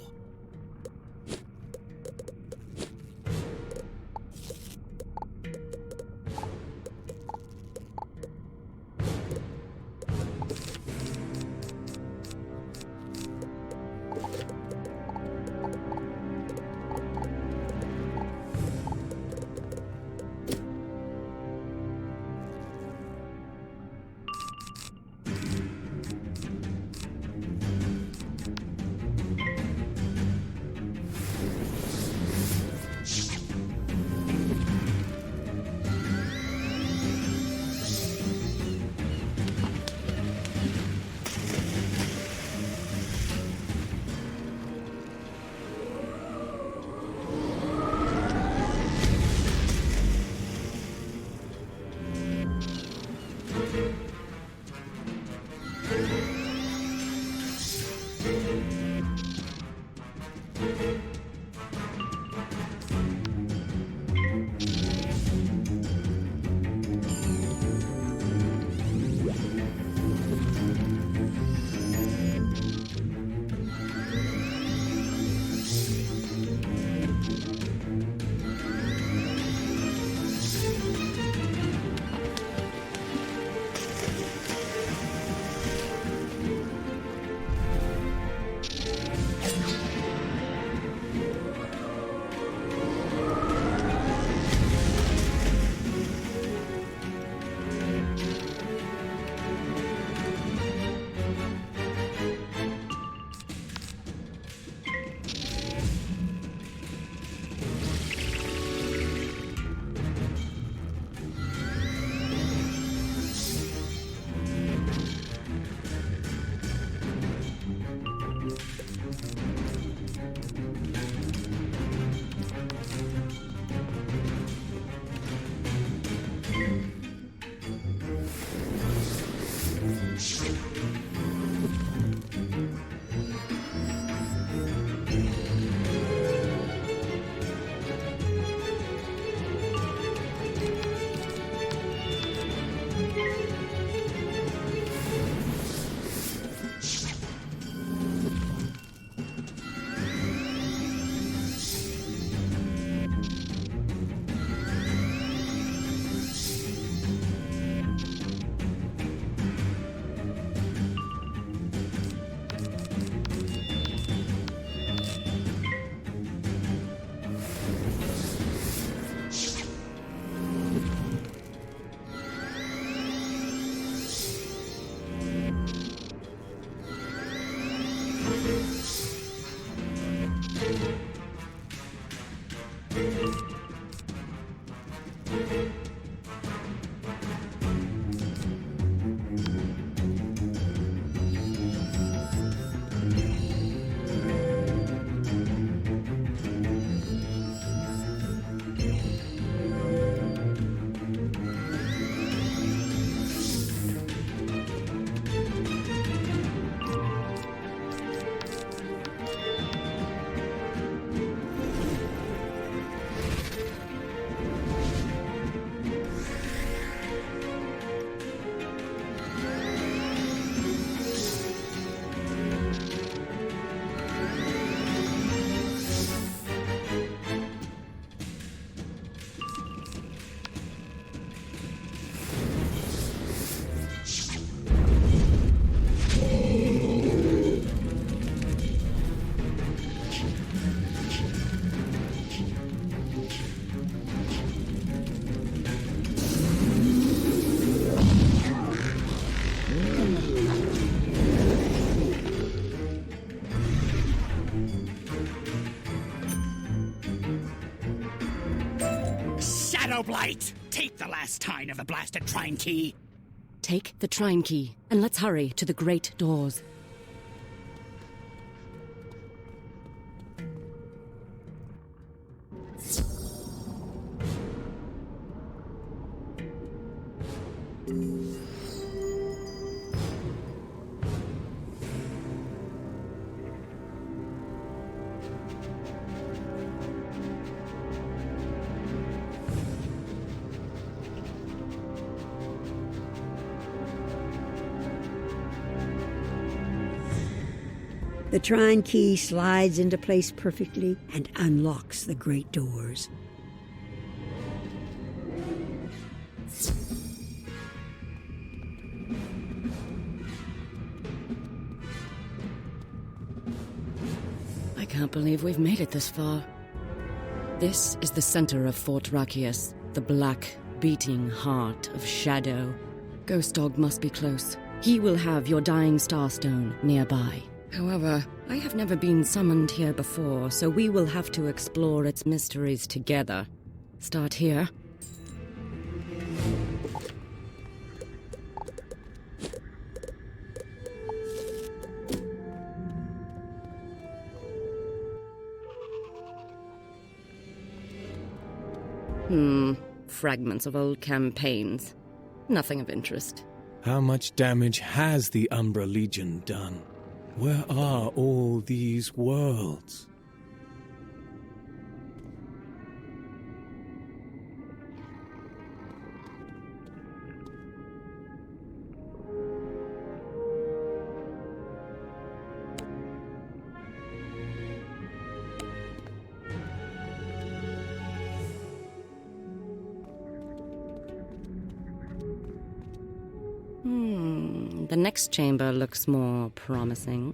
Blight! Take the last tine of the blasted Trine Key! Take the Trine Key, and let's hurry to the great doors. The Trine Key slides into place perfectly and unlocks the great doors. I can't believe we've made it this far. This is the center of Fort Rachias, the black, beating heart of Shadow. Ghost Dog must be close. He will have your dying starstone nearby. However, I have never been summoned here before, so we will have to explore its mysteries together. Start here. Fragments of old campaigns. Nothing of interest. How much damage has the Umbra Legion done? Where are all these worlds? The next chamber looks more promising.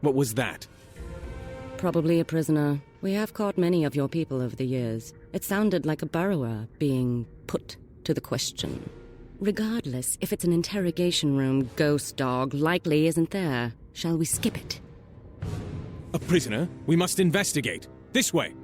What was that? Probably a prisoner. We have caught many of your people over the years. It sounded like a burrower being put to the question. Regardless, if it's an interrogation room, Ghost Dog likely isn't there. Shall we skip it? A prisoner? We must investigate. This way!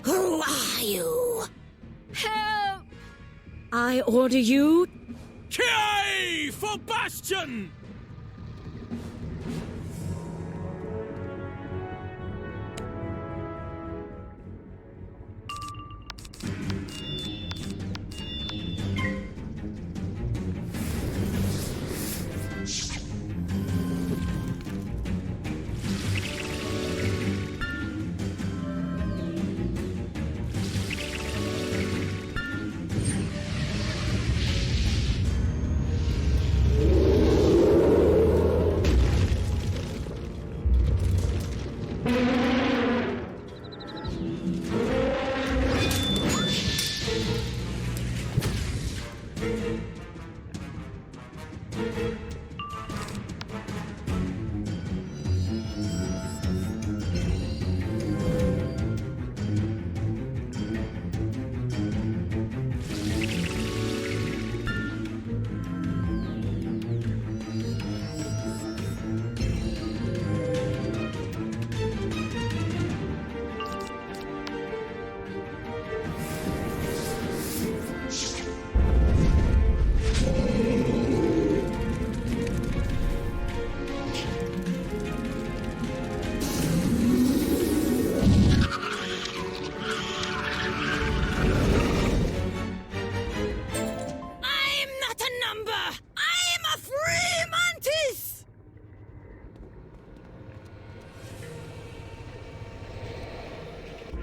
Who are you? Help! I order you... Ki for Bastion!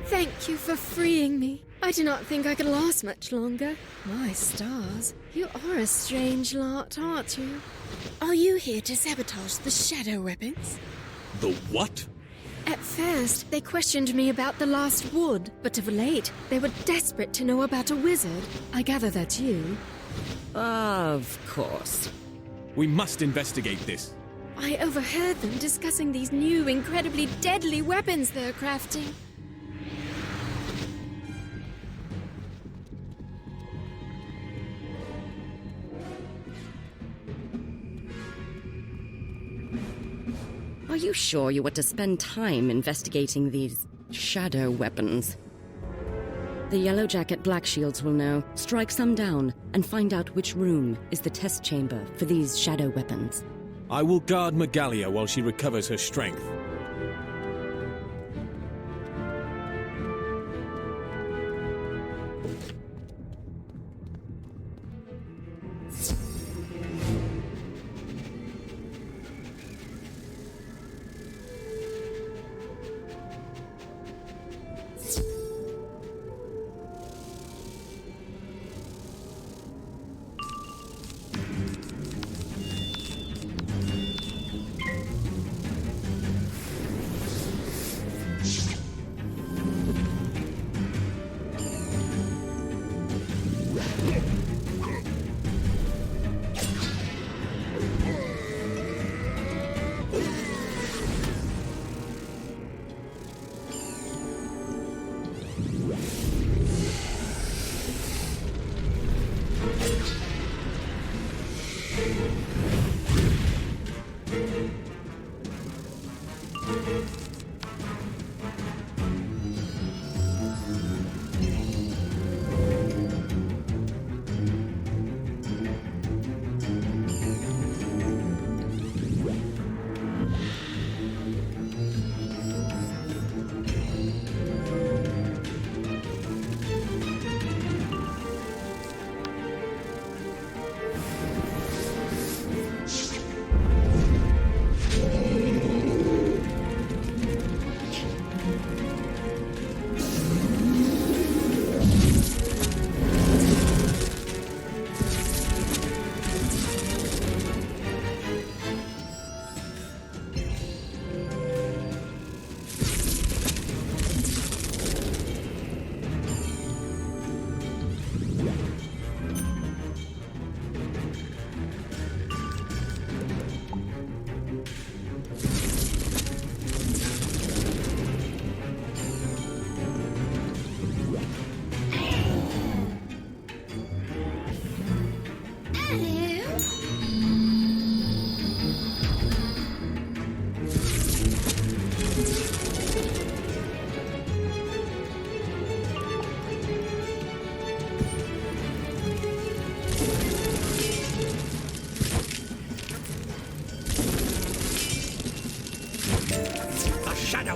Thank you for freeing me. I do not think I could last much longer. My stars, you are a strange lot, aren't you? Are you here to sabotage the shadow weapons? The what? At first, they questioned me about the last wood, but of late, they were desperate to know about a wizard. I gather that's you. Of course. We must investigate this. I overheard them discussing these new, incredibly deadly weapons they're crafting. Are you sure you want to spend time investigating these shadow weapons? The Yellow Jacket Black Shields will know. Strike some down and find out which room is the test chamber for these shadow weapons. I will guard Magalia while she recovers her strength.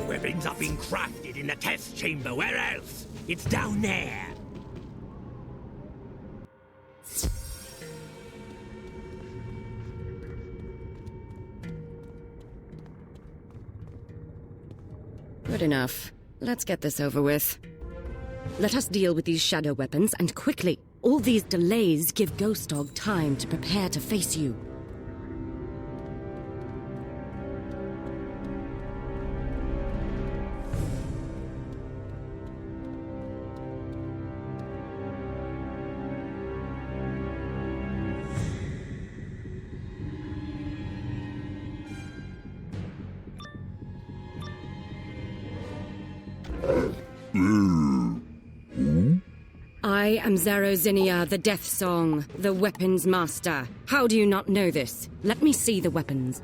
Weapons are being crafted in the test chamber. Where else? It's down there. Good enough. Let's get this over with. Let us deal with these shadow weapons, and quickly. All these delays give Ghost Dog time to prepare to face you. I am Zarozinia, the Death Song, the Weapons Master. How do you not know this? Let me see the weapons.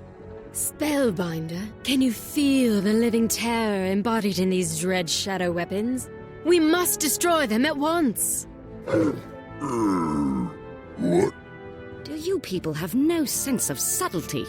Spellbinder, can you feel the living terror embodied in these dread shadow weapons? We must destroy them at once! What? Do you people have no sense of subtlety?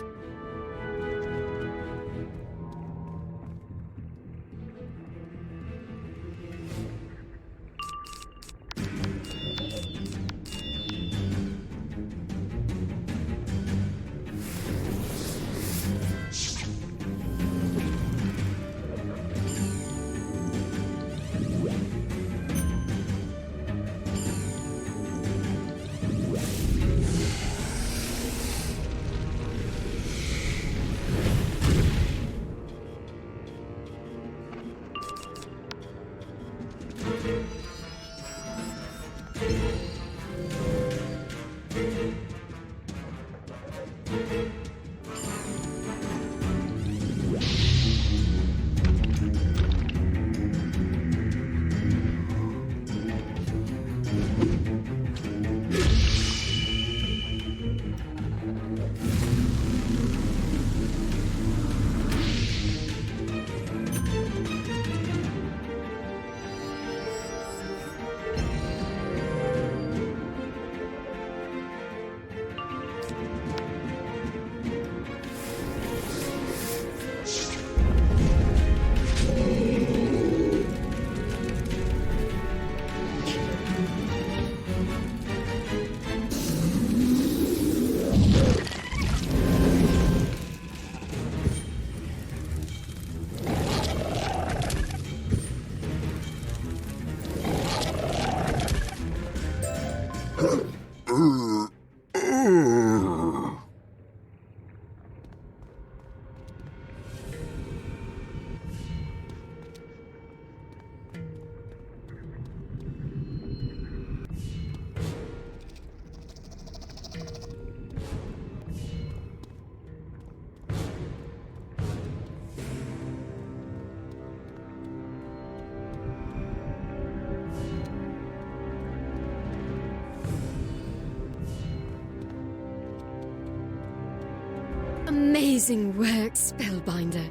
Amazing work, Spellbinder.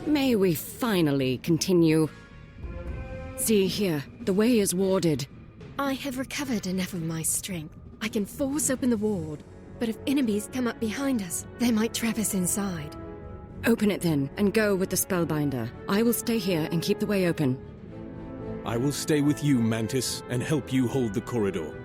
May we finally continue? See here, the way is warded. I have recovered enough of my strength. I can force open the ward, but if enemies come up behind us, they might trap us inside. Open it then, and go with the Spellbinder. I will stay here and keep the way open. I will stay with you, Mantis, and help you hold the corridor.